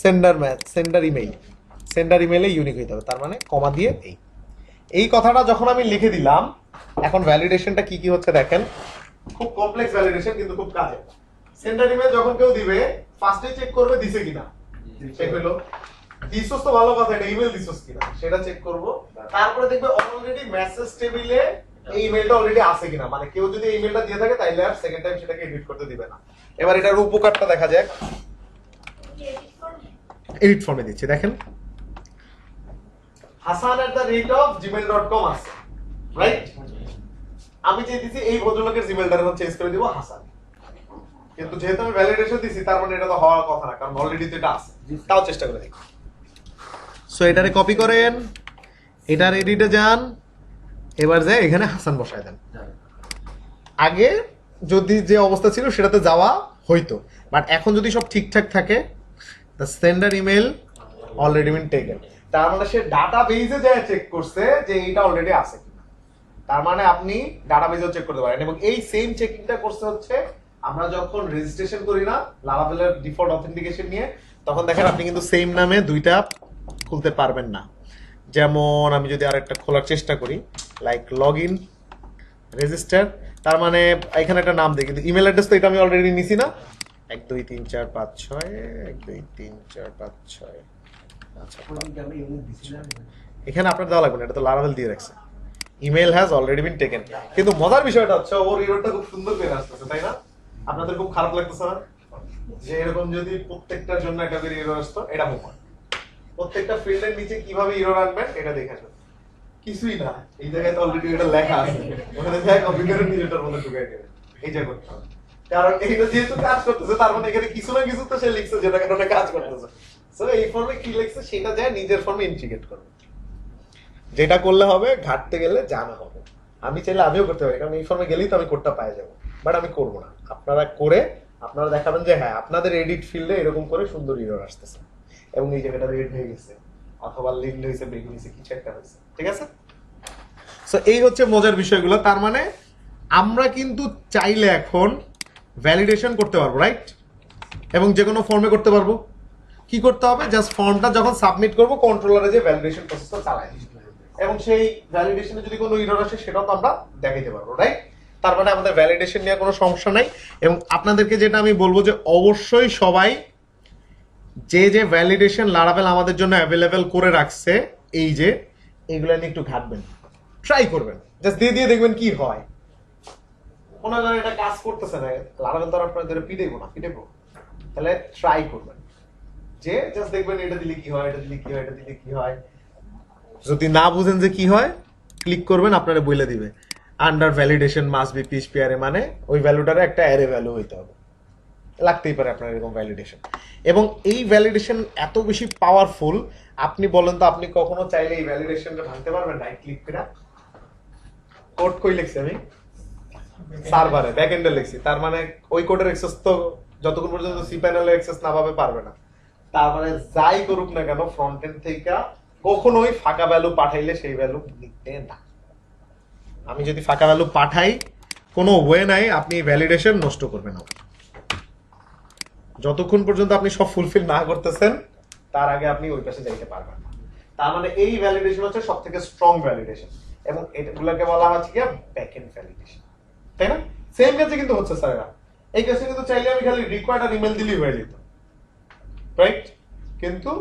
সেন্ডার ইমেইল। সেন্ডার ইমেইলে ইউনিক হইতে হবে, তার মানে কমা দিয়ে এই কথাটা যখন আমি লিখে দিলাম, এখন ভ্যালিডেশনটা কি কি হচ্ছে দেখেন। খুব কমপ্লেক্স ভ্যালিডেশন কিন্তু খুব কাজে। সেন্ডার ইমেল যখন কেউ দিবে ফার্স্টে চেক করবে দিছে কিনা, চেক হইলো। দিছস তো ভালো কথা, এটা ইমেল দিছস কিনা সেটা চেক করব। তারপরে দেখবে অলরেডি মেসেজ টেবিলে এই ইমেলটা অলরেডি আছে কিনা, মানে কেউ যদি এই ইমেলটা দিয়ে থাকে তাইলে আর সেকেন্ড টাইম সেটাকে এডিট করতে দিবে না। এবার এটার উপকারটা দেখা যাক। এডিট ফর্মে দিচ্ছি, দেখেন hasan@gmail.com আছে, রাইট? আমি চাইতেছি এই ভদ্রলোকের জিমেলটার হচ্ছে চেঞ্জ করে দিব হাসান, কিন্তু যেহেতু আমি ভ্যালিডেশন দিছি তার মানে এটা তো হওয়ার কথা না, কারণ অলরেডি তো এটা আছে। তাও চেষ্টা করে দেখি। সো এটারে কপি করেন, এটার এডিটে যান, এবার যায় এখানে হাসান বসায় দেন। আগে যদি যে অবস্থা ছিল সেটাতে যাওয়া হইতো, বাট এখন যদি সব ঠিকঠাক থাকে, the sender email already been taken, তার মানে সে ডাটাবেজে যায় চেক করছে যে এইটা অলরেডি আছে কিনা। তার মানে আপনি ডাটাবেজেও চেক করতে পারেন, এবং এই সেম চেকিংটা করছে হচ্ছে আমরা যখন রেজিস্ট্রেশন করি না লারাভেলের ডিফল্ট অথেন্টিকেশন নিয়ে, তখন দেখেন আপনি কিন্তু সেম নামে দুইটা খুলতে পারবেন না। যেমন আমি যদি আরেকটা খোলার চেষ্টা করি, লাইক লগ ইন রেজিস্টার, তার মানে এখানে একটা নাম দিই, কিন্তু ইমেল অ্যাড্রেস তো এটা আমি অলরেডি নিছি না, 1 2 3 4 5 6 1 2 3 4 5 6। আচ্ছা, এখানে আপনার দেওয়া লাগবে না, এটা তো লারাভেল দিয়ে রাখছে। Email has already been taken. কিন্তু মজার বিষয়টা হচ্ছে ওর ইরোরটা খুব সুন্দর করে আসতেছে, তাই না? আপনাদের খুব খারাপ লাগতেছে না যে এরকম যদি প্রত্যেকটার জন্য একটা করে ইরোর আসতো? এটা হোমওয়ার্ক। প্রত্যেকটা ফিল্ডের নিচে কিভাবে ইরোর আনবেন এটা দেখে আসবেন। কিছুই না, এই জায়গায় তো অলরেডি এটা লেখা আছে, ওখানে যাই কম্পিউটারের নিজেটার মধ্যে ঢুকাই দেবে, এই যা করতে হবে। কারণ এইটা যেহেতু কাজ করতেছে তার মানে এখানে কিছু না কিছু তো সে লিখছে যেটা কারণে কাজ করতেছে। সো এই ফর্মে কি লিখছে সেটা যায় নিজের ফর্মে ইন্টিগ্রেট করবে। যেটা করলে হবে ঘাটতে গেলে জানা হবে। আমি চাইলে আমিও করতে পারি, কারণ এই ফর্মে গেলেই তো আমি কোডটা পাই যাবো, বাট আমি করবো না। আপনারা করে আপনারা দেখাবেন যে হ্যাঁ আপনাদের এডিট ফিল্ডে এরকম করে সুন্দর ইরর আসতেছে এবং এই জায়গাটা রেড হয়ে গেছে অথবা লিঙ্ক হয়েছে, ব্রেক হয়েছে, কিছু একটা হয়েছে, ঠিক আছে? সো এই হচ্ছে মজার বিষয়গুলো। তার মানে আমরা কিন্তু চাইলে এখন ভ্যালিডেশন করতে পারবো, রাইট? এবং যে কোনো ফর্মে করতে পারবো। কি করতে হবে? জাস্ট ফর্মটা যখন সাবমিট করবো কন্ট্রোলারে যে ভ্যালিডেশন প্রসেসটা চালাই এবং সেই ভ্যালিডেশনে যদি কোনো ইরর আসে সেটাও তো আমরা দেখাইতে পারবো, রাইট? তার মানে আমাদের ভ্যালিডেশন নিয়ে কোনো সমস্যা নাই। এবং আপনাদেরকে যেটা আমি বলবো যে অবশ্যই সবাই যে যে ভ্যালিডেশন লারাভেল আমাদের জন্য অ্যাভেলেবেল করে রাখছে, এই যে এইগুলো নিয়ে একটু ঘাটবেন, ট্রাই করবেন, জাস্ট দিয়ে দিয়ে দেখবেন কি হয়। মনে করেন এটা কাজ করতেছে না, লারাভেল তো আপনাদের পিটাইবো না, পিটাইবো, তাহলে ট্রাই করবেন যে জাস্ট দেখবেন এটা দিলে কি হয়, এটা দিলে কি হয়, এটা দিলে কি হয়। যদি না বুঝেন যে কি হয়, ক্লিক করবেন, আপনারা বলে দিবে under validation must be PHP মানে ওই ভ্যালুটারে একটা অ্যারে ভ্যালু হইতে হবে, লাগতেই পারে আপনার এরকম ভ্যালিডেশন। এবং এই ভ্যালিডেশন এত বেশি পাওয়ারফুল, আপনি বলেন তো আপনি কখনো চাইলে এই ভ্যালিডেশনটা ভাঙতে পারবেন না? ক্লিক করে কোড কই লিখছি আমি সার্ভারে ব্যাকএন্ডে লিখছি, তার মানে ওই কোডের অ্যাক্সেস তো যতক্ষণ পর্যন্ত সি প্যানেলে অ্যাক্সেস না পাবে পারবে না। তার মানে যাই করুক না কেন ফ্রন্ট এন্ড থেকে কখনোই ফাঁকা ভ্যালু পাঠাইলে সেই ভ্যালু নিতে না। আমি যদি ফাঁকা ভ্যালু পাঠাই কোনো ওয়ে নাই আপনি ভ্যালিডেশন নষ্ট করবেন না। যতক্ষণ পর্যন্ত আপনি সব ফুলফিল না করতেছেন তার আগে আপনি ওই পাশে যাইতে পারবেন না। তার মানে এই ভ্যালিডেশন হচ্ছে সবথেকে স্ট্রং ভ্যালিডেশন এবং এগুলোকে বলা হচ্ছে কি ব্যাকএন্ড ভ্যালিডেশন, তাই না? সেম কাজে কিন্তু হচ্ছে স্যারেরা, এই কাজে কিন্তু চাইলে আমি খালি রিকোয়ার্ড আর ইমেল দিলেই হয়ে যেত, রাইট? কিন্তু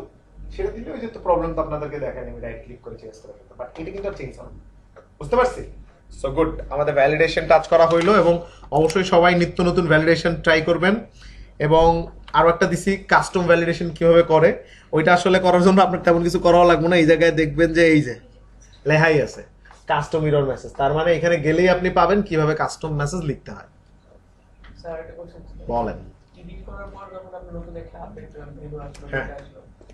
সেটা দিলে ওই যে তো প্রবলেম তো আপনাদেরকে দেখায় আমি রাইট ক্লিক করে চেঞ্জ করে ফেলতে, বাট এটা কিন্তু চেঞ্জ হবে, বুঝতে পারছি? সো গুড, আমাদের ভ্যালিডেশন টাচ করা হইলো এবং অবশ্যই সবাই নিত্য নতুন ভ্যালিডেশন ট্রাই করবেন। এবং আরো একটা দিছি কাস্টম ভ্যালিডেশন কিভাবে করে, ওইটা আসলে করার জন্য আপনার তেমন কিছু করাও লাগবে না। এই জায়গায় দেখবেন যে এই যে লেখাই আছে কাস্টম ইরর মেসেজ, তার মানে এখানে গেলেই আপনি পাবেন কিভাবে কাস্টম মেসেজ লিখতে হয়। স্যার একটা কোশ্চেন ছিল, বলেন। এডিট করার পর যখন আপনি নতুন একটা আপডেট ভিডিও আসলো, হ্যাঁ।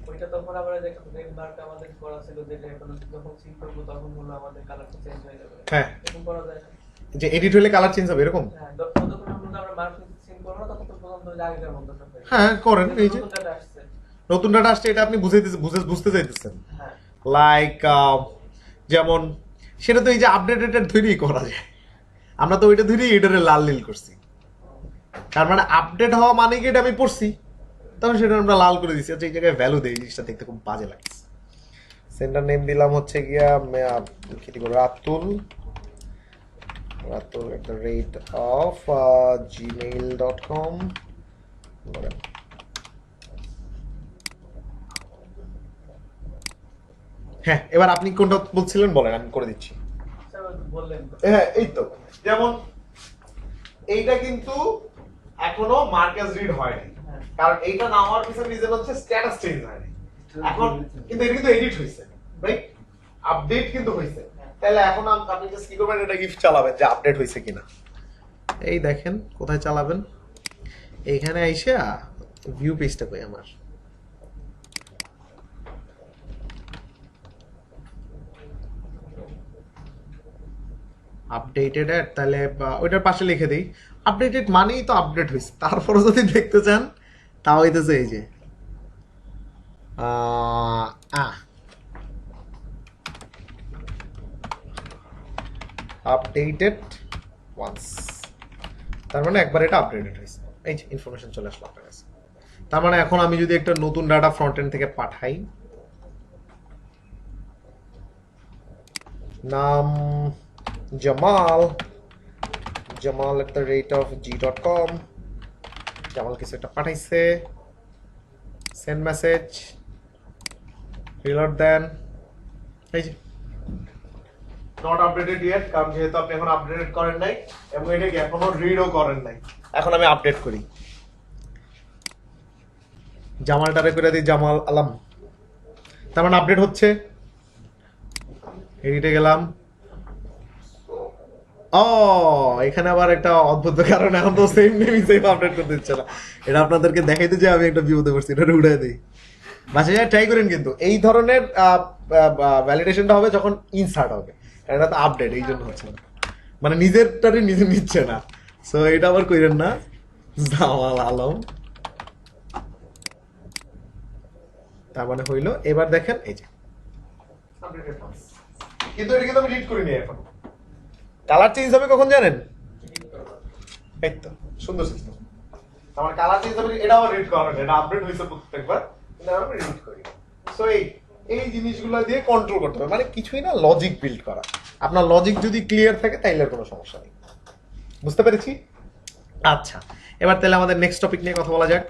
ওইটা তখন আমরা যে ফ্রেম মার্ক আমাদের করা ছিল যেটা এখন যখন সিন করব তখন হলো আমাদের কালারটা চেঞ্জ হয়ে যাবে, হ্যাঁ, এরকম করা যায় না? যে এডিট হলে কালার চেঞ্জ হবে এরকম? হ্যাঁ, যতক্ষণ আমরা মার্ক সিন করব না তখন তো পর্যন্ত আগেকার মতো থাকবে। হ্যাঁ করেন, এই যে নতুন data আসছে। নতুন ডাটা আসছে এটা আপনি বুঝতে চাইতেছেন, হ্যাঁ, লাইক যেমন সেটা তো এই যে আপডেটেড ধরেই করা যায়, আমরা তো ওইটা ধরেই এটারে লাল নীল করছি, তার মানে আপডেট হওয়া মানে কি এটা আমি পড়ছি, তখন সেটা আমরা লাল করে দিচ্ছি। আচ্ছা এই জায়গায় ভ্যালু দেই, জিনিসটা দেখতে খুব বাজে লাগছে। সেন্টার নেম দিলাম হচ্ছে গিয়া কি দিব, রাতুল @gmail.com। হ্যাঁ, এবার আপনি কোনটা বলছিলেন বলেন, আমি করে দিচ্ছি। স্যার ওই বললেন তো। হ্যাঁ এই তো, যেমন এইটা কিন্তু এখনো মার্কেস রিড হয়নি, হ্যাঁ। কারণ এইটা না হওয়ার পিছনে রিজন হচ্ছে স্ট্যাটাস চেঞ্জ হয়নি। এখন কিন্তু এটা কিন্তু এডিট হয়েছে, রাইট? আপডেট কিন্তু হয়েছে, তাহলে এখন আপনি জাস্ট কি করবেন, এটা ইফ চালাবেন যে আপডেট হয়েছে কিনা। এই দেখেন কোথায় চালাবেন, এইখানে আইসা ভিউ পেজটা কই আমার, আপডেটেড এড, তাহলে ওইটার পাশে লিখে দিই আপডেটেড মানেই তো আপডেট হয়েছে। তারপরে যদি দেখতে চান তাও হইতেছে এই যে আপডেটেড ওয়ান্স, তার মানে একবার এটা আপডেটেড হয়েছে, এই যে ইনফরমেশন চলে আসলো আপনার কাছে। তার মানে এখন আমি যদি একটা নতুন ডাটা ফ্রন্ট এন্ড থেকে পাঠাই, নাম জামাল, jamal@g.com, জামাল কিছু একটা পাঠাইছে, সেন্ড মেসেজ, রিলোড দেন, এই যে নট আপডেটেড ইয়েট, কারণ যেহেতু আপনি এখন আপডেট করেন নাই এবং এটাকে এখনো রিডও করেন নাই। এখন আমি আপডেট করি, জামালটারে করে দিই জামাল আলম, তার মানে আপডেট হচ্ছে। এডিটে গেলাম, ও এখানে আবার একটা অদ্ভুত কারণ, এখন তো সেম নেমই সেম আপডেট করতে দিচ্ছে না। এটা আপনাদেরকে দেখাইতে যে আমি একটা বিপদে পড়ছি, এটা উড়াই দিই। বাসায় ট্রাই করেন, কিন্তু এই ধরনের ভ্যালিডেশনটা হবে যখন ইনসার্ট হবে, এটা তো আপডেট এই জন্য হচ্ছে না, মানে নিজেরটারই নিজে নিচ্ছে না। সো এটা আবার কইরেন না, জামাল আলম, তার মানে হইলো। এবার দেখেন এই যে কিন্তু এটা কিন্তু আমি রিড করিনি এখন। কালার চেঞ্জ হবে কখন জানেন? এই তো সুন্দর সিস্টেম, আমার কালার চেঞ্জ হবে, এটা আবার রিড করা হয়, এটা আপডেট হইছে প্রত্যেকবার, কিন্তু আমি রিড করি। সো এই জিনিসগুলো দিয়ে কন্ট্রোল করতে হবে, মানে কিছুই না, লজিক বিল্ড করা। আপনার লজিক যদি ক্লিয়ার থাকে তাইলে আর কোনো সমস্যা নেই। বুঝতে পেরেছি? আচ্ছা, এবার তাহলে আমাদের নেক্সট টপিক নিয়ে কথা বলা যাক।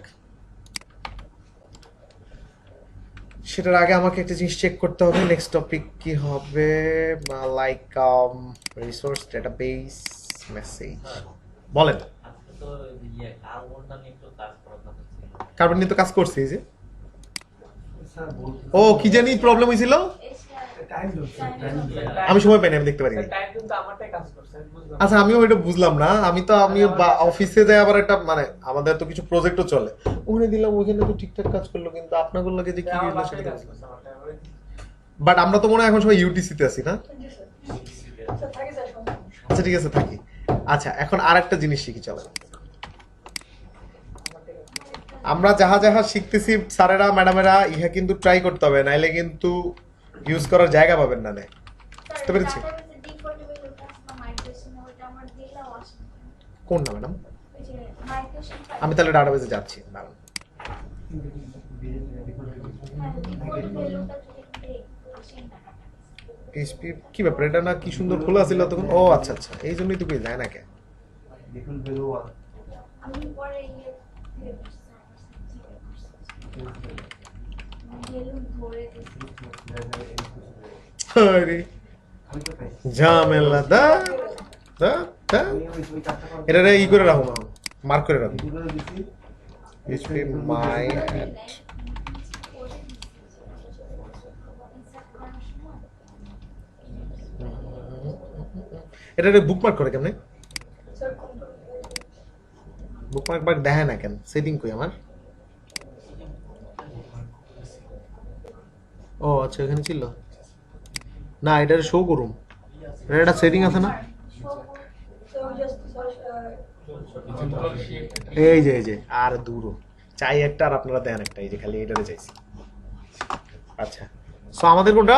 সেটার আগে আমাকে একটা জিনিস চেক করতে হবে, নেক্সট টপিক কি হবে। লাইক রিসোর্স ডেটাবেস মেসেজ, বলেন। আজকে তো কার্বনটা নিয়ে একটু কাজ করা কথা ছিল। কার্বন নিয়ে তো কাজ করছি, এই যে স্যার বলছি ও কি জানি প্রবলেম হয়েছিল, টাইম ধরছে টাইম আমি সময় পাইনি, আমি দেখতে পারিনি। টাইম কিন্তু আমারটাই কাজ করছে, আমি বুঝলাম। আচ্ছা, আমিও এটা বুঝলাম না। আমি অফিসে যাই, আবার একটা মানে আমাদের তো কিছু প্রজেক্টও চলে, ওখানে দিলাম, ওখানে তো ঠিকঠাক কাজ করলো, কিন্তু আপনাদের লাগে যে কি আমার হলো বাসায় সেটা কাজ করছে, আমারটাই আমার। বাট আমরা তো মনে হয় এখন সবাই ইউটিসি তে আছি না? আচ্ছা ঠিক আছে, থাকি। আচ্ছা, এখন আরেকটা জিনিস শিখি, চলো। আমরা যাহা যাহা শিখতেছি স্যারেরা ম্যাডামেরা, ইহা কিন্তু ট্রাই করতে হবে, নাইলে কিন্তু ইউজ করার জায়গা পাবেন না। বুঝতে পেরেছি? কোন না ম্যাডাম? আমি তাহলে ডাটাবেসে যাচ্ছি, দাঁড়ান। এইচপি কি ব্যাপার, এটা না কি সুন্দর খোলা ছিল তখন। ও আচ্ছা আচ্ছা, এই জন্যই তো কই যায় না কে। ডিফল্ট ভ্যালু আমি পরে বেলুন ধরে আরে ঝামেলা দা দা দা, এটা রে ই করে রাখো, মার্ক করে রাখো। এইচপি মাই এটা রে বুকমার্ক করে কেমনে? বুকমার্ক বাক দেখে না কেন? সেটিং কই আমার? ও আচ্ছা, এখানে ছিল না, এটার শো করুম, এটার একটা সেটিং আছে না? এই যে আর দূরও চাই একটা, আর আপনারা দেন একটা, এই যে খালি এটারে চাইছি। আচ্ছা, সো আমাদের কোনটা?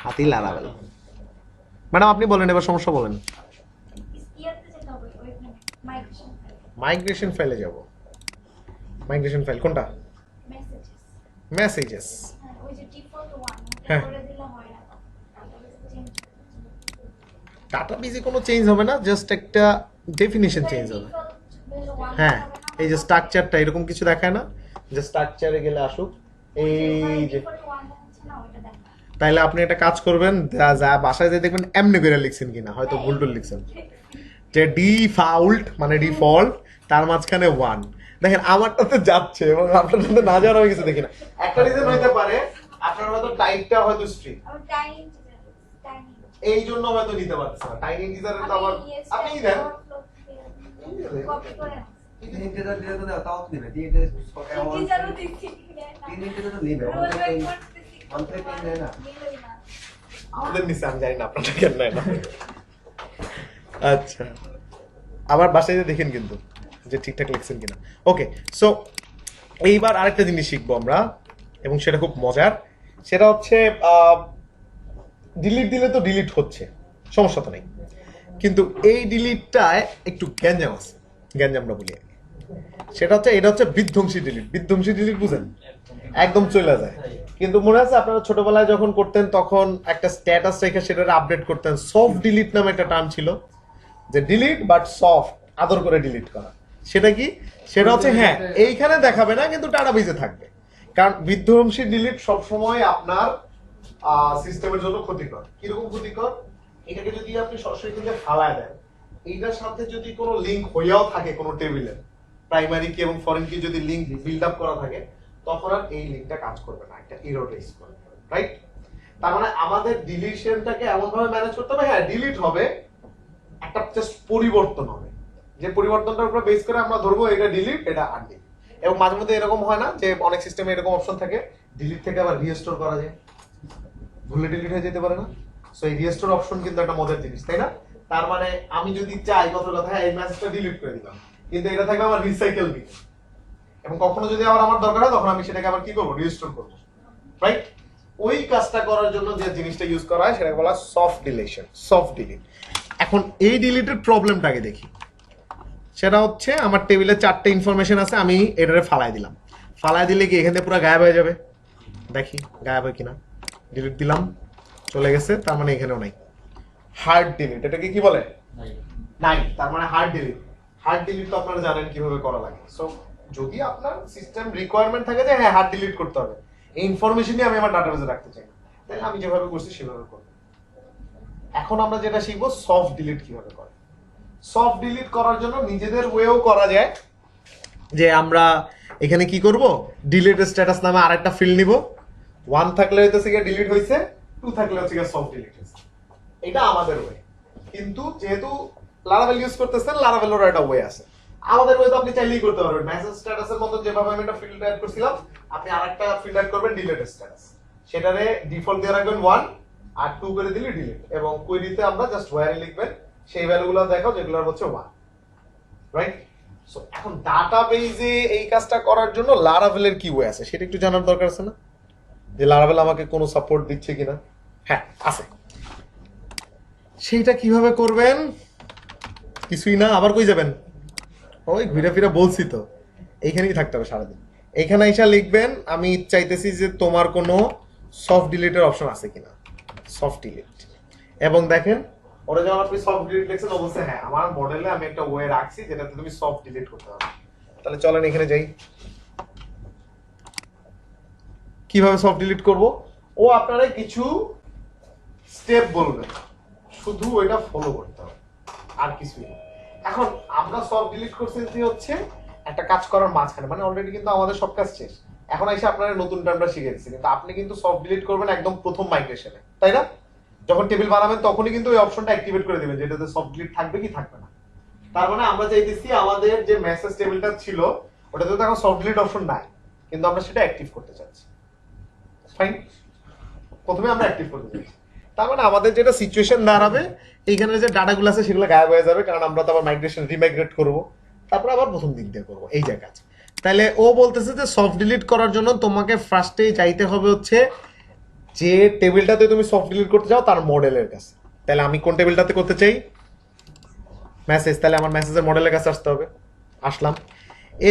হাতি লালাবেল। ম্যাডাম আপনি বলেন, এবার সমস্যা বলেন। মাইগ্রেশন ফাইলে যাব। মাইগ্রেশন ফাইল কোনটা? মেসেজেস। হ্যাঁ, ডাটাবেসে কোনো চেঞ্জ হবে না, জাস্ট একটা ডেফিনিশন চেঞ্জ হবে। হ্যাঁ, এই যে স্ট্রাকচারটা এরকম কিছু দেখায় না, যে স্ট্রাকচারে গেলে আসুক এই যে। তাইলে আপনি একটা কাজ করবেন, যা বাসায় যেয়ে দেখবেন এমনি করে লিখছেন কিনা, হয়তো ভুল টুল লিখছেন, যে ডিফল্ট মানে ডিফল্ট, তার মাঝখানে 1। দেখেন আমারটাতে যাচ্ছে এবং আপনারটাতে না যাওয়ার আমি কিছু দেখি না। একটা রিজন হইতে পারে আপনার হয়তো টাইপটা হয়তো স্ট্রিং, এই জন্য হয়তো নিতে পারতেছে না। টাইনি টিজারের তো আবার আপনি কি দেন? তিন ইন্টিজার দিলে তো তাও তো দিবে। তিন ইন্টিজার তো নিবে। ওয়ান থেকে তিন দেয় না। আমাদের নিচে আমি জানি না আপনারা কেন নেয় না। আচ্ছা, আবার বাসায় যে দেখেন কিন্তু যে ঠিকঠাক লিখছেন কিনা। ওকে, সো এইবার আরেকটা জিনিস শিখবো আমরা, এবং সেটা খুব মজার। সেটা হচ্ছে ডিলিট দিলে তো ডিলিট হচ্ছে, সমস্যা তো নেই, কিন্তু এই ডিলিটটায় একটু গ্যাঞ্জাম আছে, গ্যাঞ্জামটা বলি আগে। সেটা হচ্ছে এটা হচ্ছে বিধ্বংসী ডিলিট। বিধ্বংসী ডিলিট বুঝেন, একদম চলে যায়। কিন্তু মনে আছে আপনারা ছোটবেলায় যখন করতেন তখন একটা স্ট্যাটাস রেখে সেটা আপডেট করতেন, সফট ডিলিট নামে একটা টার্ম ছিল, যে ডিলিট বাট সফট, আদর করে ডিলিট করা। সেটা কি? সেটা হচ্ছে হ্যাঁ এইখানে দেখাবে না কিন্তু ডাটাবেজে থাকবে। কারণ বিধ্বংসী ডিলিট সবসময় আপনার সিস্টেমের জন্য ক্ষতিকর। কিরকম ক্ষতিকর? এটাকে যদি আপনি সরাসরি কিন্তু ফালায় দেন, এইটার সাথে যদি কোনো লিঙ্ক হইয়াও থাকে কোনো টেবিলে, প্রাইমারি কি এবং ফরেন কি যদি লিঙ্ক বিল্ড আপ করা থাকে, তখন আর এই লিঙ্কটা কাজ করবে না, একটা এরর রেজ করবে, রাইট? তার মানে আমাদের ডিলিশনটাকে এমন ভাবে ম্যানেজ করতে হবে, হ্যাঁ ডিলিট হবে, একটা জাস্ট পরিবর্তন হবে, যে পরিবর্তনটার উপর বেস করে আমরা ধরবো এটা ডিলিট, এটা আনডিলিট। এবং মাঝে মধ্যে এরকম হয় না যে অনেক সিস্টেমে এরকম অপশন থাকে ডিলিট থেকে আবার রিস্টোর করা যায়, ভুলে ডিলিট হয়ে যেতে পারে না? সো এই রিস্টোর অপশন কিন্তু একটা মজার জিনিস, তাই না? তার মানে আমি যদি চাই কত কথা, হ্যাঁ এই মেসেজটা ডিলিট করে দিলাম, কিন্তু এটা থাকবে আমার রিসাইকেল দিকে, এবং কখনো যদি আবার আমার দরকার হয় তখন আমি সেটাকে আবার কি করবো, রিস্টোর করবো, রাইট? ওই কাজটা করার জন্য যে জিনিসটা ইউজ করা হয় সেটাকে বলা সফট ডিলিশন, সফট ডিলিট। এখন এই ডিলিটের প্রবলেমটাকে দেখি। সেটা হচ্ছে আমার টেবিলে 4টে ইনফরমেশন আছে, আমি এটারে ফালাই দিলাম। ফালাই দিলে কি এখান থেকে পুরো গায়েব হয়ে যাবে? দেখি গায়েব হয় কিনা। ডিলিট দিলাম, চলে গেছে, তার মানে এখানেও নাই। হার্ড ডিলিট, এটাকে কি বলে? নাই। তার মানে হার্ড ডিলিট। হার্ড ডিলিট তো আপনারা জানেন কিভাবে করা লাগে। সো যদি আপনার সিস্টেম রিকোয়ারমেন্ট থাকে যে হ্যাঁ হার্ড ডিলিট করতে হবে, এই ইনফরমেশনই আমি আমার ডাটাবেজে রাখতে চাই না, তাহলে আমি যেভাবে করছি সেভাবে করব। এখন আমরা যেটা শিখবো সফট ডিলিট কিভাবে করে। সফট ডিলিট করার জন্য নিজেদের ওয়েও করা যায়, যে আমরা এখানে কি করব, ডিলিট স্ট্যাটাস নামে আরেকটা ফিল্ড নিব। 1 থাকলে হইতেছে কি ডিলিট হইছে, 2 থাকলে হচ্ছে কি সফট ডিলিট হইছে। এটা আমাদের ওয়ে। কিন্তু যেহেতু লারাভেল ইউজ করতেছেন, লারাভেলের একটা ওয়ে আছে। আমাদের ওয়ে তো আপনি চাইলেই করতে পারবেন। মেসেজ স্ট্যাটাসের মতো যেভাবে আমি একটা ফিল্ড অ্যাড করছিলাম, আপনি আরেকটা ফিল্ড অ্যাড করবেন ডিলিট স্ট্যাটাস। সেটারে ডিফল্ট দিয়ে রাখবেন 1 আর 2 করে দিলে ডিলিট, এবং কোয়েরিতে আমরা জাস্ট ওয়্যারে লিখবেন সেই ভ্যালুগুলো দেখাও যেগুলোর হচ্ছে 1, রাইট? সো এখন ডাটাবেজে এই কাজটা করার জন্য লারাভেলের কি ওয়ে আছে সেটা একটু জানার দরকার আছে না, যে লারাভেল আমাকে কোনো সাপোর্ট দিচ্ছে কিনা। হ্যাঁ আছে। সেইটা কিভাবে করবেন? কিছুই না, আবার কই যাবেন? ওই ঘুরে ফিরে বলছি তো, এইখানেই থাকতে হবে সারাদিন। এইখানে এসে লিখবেন আমি চাইতেছি যে তোমার কোনো সফট ডিলিটের অপশন আছে কিনা, সফট ডিলিট। এবং দেখেন ওরা যখন আপনি সফট ডিলিট লিখছেন, অবশ্যই হ্যাঁ আমার মডেলে আমি একটা ওয়ে রাখছি যেটাতে তুমি সফট ডিলিট করতে পারবে। তাহলে চলেন এখানে যাই, কিভাবে সফট ডিলিট করব। ও আপনারা কিছু স্টেপ বলবে, শুধু ওইটা ফলো করতে হবে, আর কিছুই না। এখন আমরা সফট ডিলিট করছি হচ্ছে একটা কাজ করার মাঝখানে, মানে অলরেডি কিন্তু আমাদের সব কাজ শেষ। এখন এসে আপনারা নতুন টার্মটা শিখে দিচ্ছি, কিন্তু আপনি কিন্তু সফট ডিলিট করবেন একদম প্রথম মাইগ্রেশনে, তাই না? যখন টেবিল বানাবেন তখনই কিন্তু ওই অপশনটা অ্যাক্টিভেট করে দিবেন যেটাতে সফট ডিলিট থাকবে কি থাকবে না। তার মানে আমরা চাইতেছি আমাদের যে মেসেজ টেবিলটা ছিল ওটাতে তো এখন সফট ডিলিট অপশন নাই, কিন্তু আমরা সেটা অ্যাক্টিভ করতে চাচ্ছি। ফাইন, প্রথমে আমরা অ্যাক্টিভ করতে চাচ্ছি। তার মানে আমাদের যেটা সিচুয়েশন দাঁড়াবে, এইখানে যে ডাটাগুলো আছে সেগুলো গায়েব হয়ে যাবে, কারণ আমরা তো আবার মাইগ্রেশন রিমাইগ্রেট করবো, তারপর আবার প্রথম দিক দিয়ে করবো এই জায়গা আছে। তাহলে ও বলতেছে যে সফট ডিলিট করার জন্য তোমাকে ফার্স্টে যাইতে হবে হচ্ছে যে টেবিলটাতে তুমি সফট ডিলিট করতে চাও তার মডেলের কাছে। তাহলে আমি কোন টেবিলটাতে করতে চাই? মেসেজ। তাহলে আমার মেসেজের মডেলের কাছে আসতে হবে। আসলাম,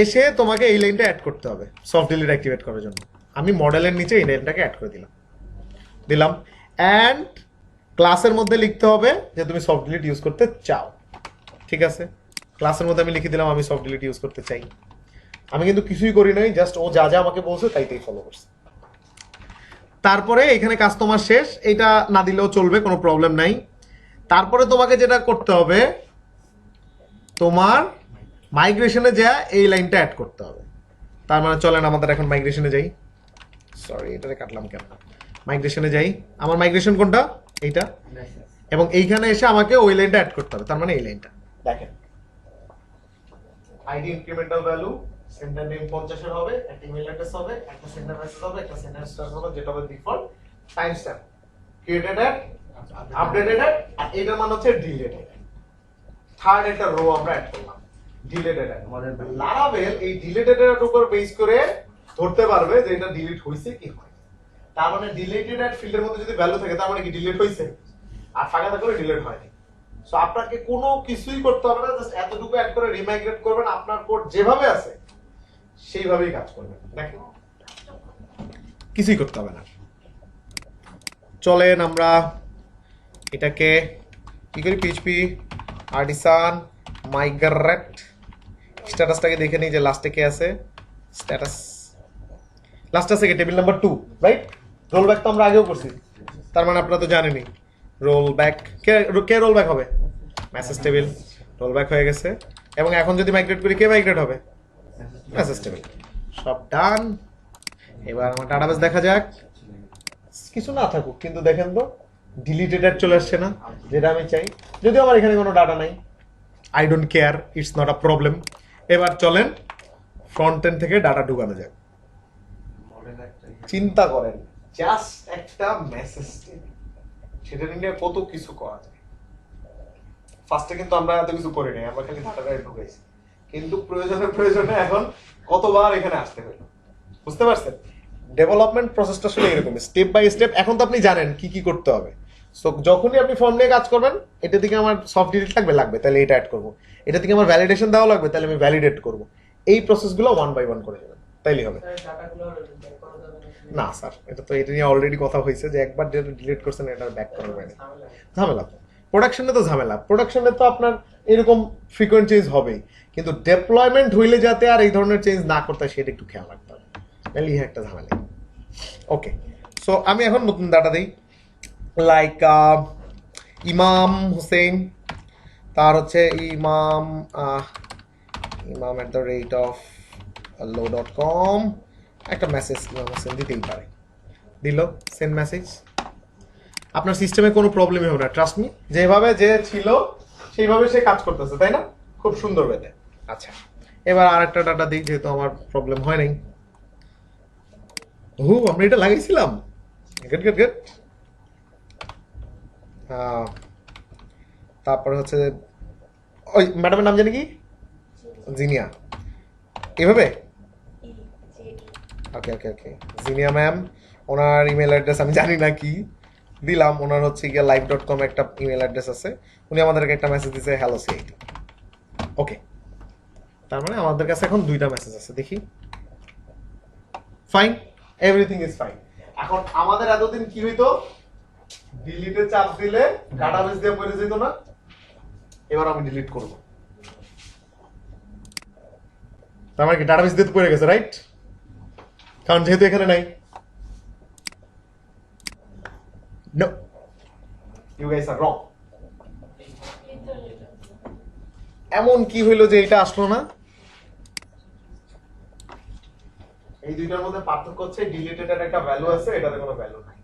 এসে তোমাকে এই লাইনটা অ্যাড করতে হবে সফট ডিলিট অ্যাক্টিভেট করার জন্য। আমি মডেলের নিচে এই লাইনটাকে অ্যাড করে দিলাম। অ্যান্ড ক্লাসের মধ্যে লিখতে হবে যে তুমি সফট ডিলিট ইউজ করতে চাও। ঠিক আছে, ক্লাসের মধ্যে আমি লিখে দিলাম আমি সফট ডিলিট ইউজ করতে চাই। আমি কিন্তু কিছুই করি নাই, জাস্ট ও যা যা আমাকে বলছে তাই ফলো করছে। তারপরে এখানে কাজ তোমার শেষ, এটা না দিলেও চলবে, কোনো প্রবলেম নাই। তারপরে তোমাকে যেটা করতে হবে, তোমার মাইগ্রেশনে যা এই লাইনটা অ্যাড করতে হবে। তার মানে চলেন আমাদের এখন মাইগ্রেশনে যাই। সরি এটারে কাটলাম কেন? মাইগ্রেশনে যাই। আমার মাইগ্রেশন কোনটা? এইটা। এবং এইখানে এসে আমাকে ওই লাইনটা অ্যাড করতে হবে, তার মানে এই লাইনটা দেখেন। ID incremental value sender name 50 এর হবে, একটা ইমেল অ্যাড্রেস হবে, একটা সেন্ডার মেসেজ হবে, একটা সেন্ডার স্ট্যাটাস হবে যেটা হবে default, time stamp, created at, updated at, আর এটার মানে হচ্ছে ডিলিটেড। থার্ড একটা রো আমরা অ্যাড করলাম ডিলিটেড অ্যাড। লারাভেল এই ডিলিটেড এর উপর বেস করে ধরতে পারবে যে এটা ডিলিট হইছে কি হয়। তার মানে ডিলিটেড অ্যাড ফিল্ডের মধ্যে যদি ভ্যালু থাকে তার মানে কি ডিলিট হইছে, আর ফাঁকা থাকলে ডিলিট হয়নি। সো আপনাকে কোনো কিছুই করতে হবে না, জাস্ট এতটুকু অ্যাড করে রিমাইগ্রেট করবেন, আপনার কোড যেভাবে আছে সেইভাবেই কাজ করবেন। দেখেন কিছুই করতে হবে না। চলেন আমরা এটাকে কি করি, পিএইচপি আর্টিসান মাইগ্রেট স্ট্যাটাসটাকে দেখে নিই যে লাস্টে কে আছে। স্ট্যাটাস লাস্ট আছে কি table number 2, right? Roll back তো আমরা আগেও করছি, তার মানে আপনারা তো জানেনই রোল ব্যাক কে রোল ব্যাক হবে, মেসেজ টেবিল রোল ব্যাক হয়ে গেছে। এবং এখন যদি মাইগ্রেট করি কে মাইগ্রেট হবে, মেসেজ টেবিল। সব ডান। এবার আমার ডাটাবেস দেখা যাক, কিছু না থাকুক কিন্তু দেখেন তো ডিলিটেড চলে আসছে না, যেটা আমি চাই। যদিও আমার এখানে কোনো ডাটা নাই, I don't care, it's not a problem. এবার চলেন ফ্রন্ট এন্ড থেকে ডাটা ঢুকানো যাক। মডেল একটা চিন্তা করেন জাস্ট একটা মেসেজ সেটা নিয়ে কত কিছু করা যায়। ফার্স্টে কিন্তু আমরা এত কিছু করি নাই, আমরা খালি ডাটাটা ঢুকাইছি, কিন্তু প্রয়োজনে এখন কতবার এখানে আসতে হলো, বুঝতে পারছেন? ডেভেলপমেন্ট প্রসেসটা আসলে এরকম স্টেপ বাই স্টেপ। এখন তো আপনি জানেন কি কি করতে হবে। সো যখনই আপনি ফর্ম নিয়ে কাজ করবেন, এটা থেকে আমার সফট ডিলিট লাগবে তাহলে এটা অ্যাড করবো, এটা থেকে আমার ভ্যালিডেশন দেওয়া লাগবে তাহলে আমি ভ্যালিডেট করবো। এই প্রসেসগুলো 1 বাই 1 করে যাবেন, তাইলেই হবে। ডাটাগুলো ব্যাক করা যাবে না স্যার, এটা নিয়ে অলরেডি কথা হয়েছে যে একবার যেটা ডিলিট করছেন এটা ব্যাক করার বাইরে ঝামেলা। তো প্রোডাকশনে তো ঝামেলা, প্রোডাকশনে তো আপনার এরকম ফ্রিকোয়েন্ট চেঞ্জ হবেই, কিন্তু ডেপ্লয়মেন্ট হইলে যাতে আর এই ধরনের চেঞ্জ না করতে হয় সেটা একটু খেয়াল রাখতে হবে, তাহলে এই একটা ঝামেলা। ওকে, সো আমি এখন নতুন ডাটা দিই, লাইক ইমাম হোসেন, তার হচ্ছে ইমাম @low.com, একটা মেসেজ ইমাম হোসেন দিতেই পারে, দিল সেন্ড মেসেজ। আপনার সিস্টেমে কোনো প্রবলেমই হবে না, ট্রাস্ট মি, যেভাবে যে ছিল সেইভাবে সে কাজ করতেছে, তাই না? খুব সুন্দর বেতে। আচ্ছা, এবার আরেকটা ডাটা দিই, যেহেতু আমার প্রবলেম হয় নাই। আমরা এটা লাগাইছিলাম, গুড গুড গুড। তারপরে হচ্ছে ওই ম্যাডামের নাম জানি কি, জিনিয়া, এভাবে। ওকে ওকে ওকে, জিনিয়া ম্যাম, ওনার ইমেল অ্যাড্রেস আমি জানি না কি দিলাম, ওনার হচ্ছে গিয়ে live.com একটা ইমেল অ্যাড্রেস আছে, উনি আমাদেরকে একটা মেসেজ দিয়েছে হ্যালো সিআইটি। ওকে, তার মানে আমাদের কাছে এখন 2টা মেসেজ আছে, দেখি। Fine, everything is fine. এখন আমাদের এতদিন কি হইতো, ডিলিটে চাপ দিলে ডাটাবেস দিয়ে পড়ে যেত না, এবার আমি ডিলিট করব। তার মানে কি ডাটাবেস দিয়ে পড়ে গেছে, রাইট? কারণ যেহেতু এখানে নাই। নো, ইউ গাইস আর রং। এমন কি হইলো যে এটা আসলো না? এই দুইটার মধ্যে পার্থক্য হচ্ছে ডিলিটেড এর একটা ভ্যালু আছে, এটাতে কোনো ভ্যালু নাই।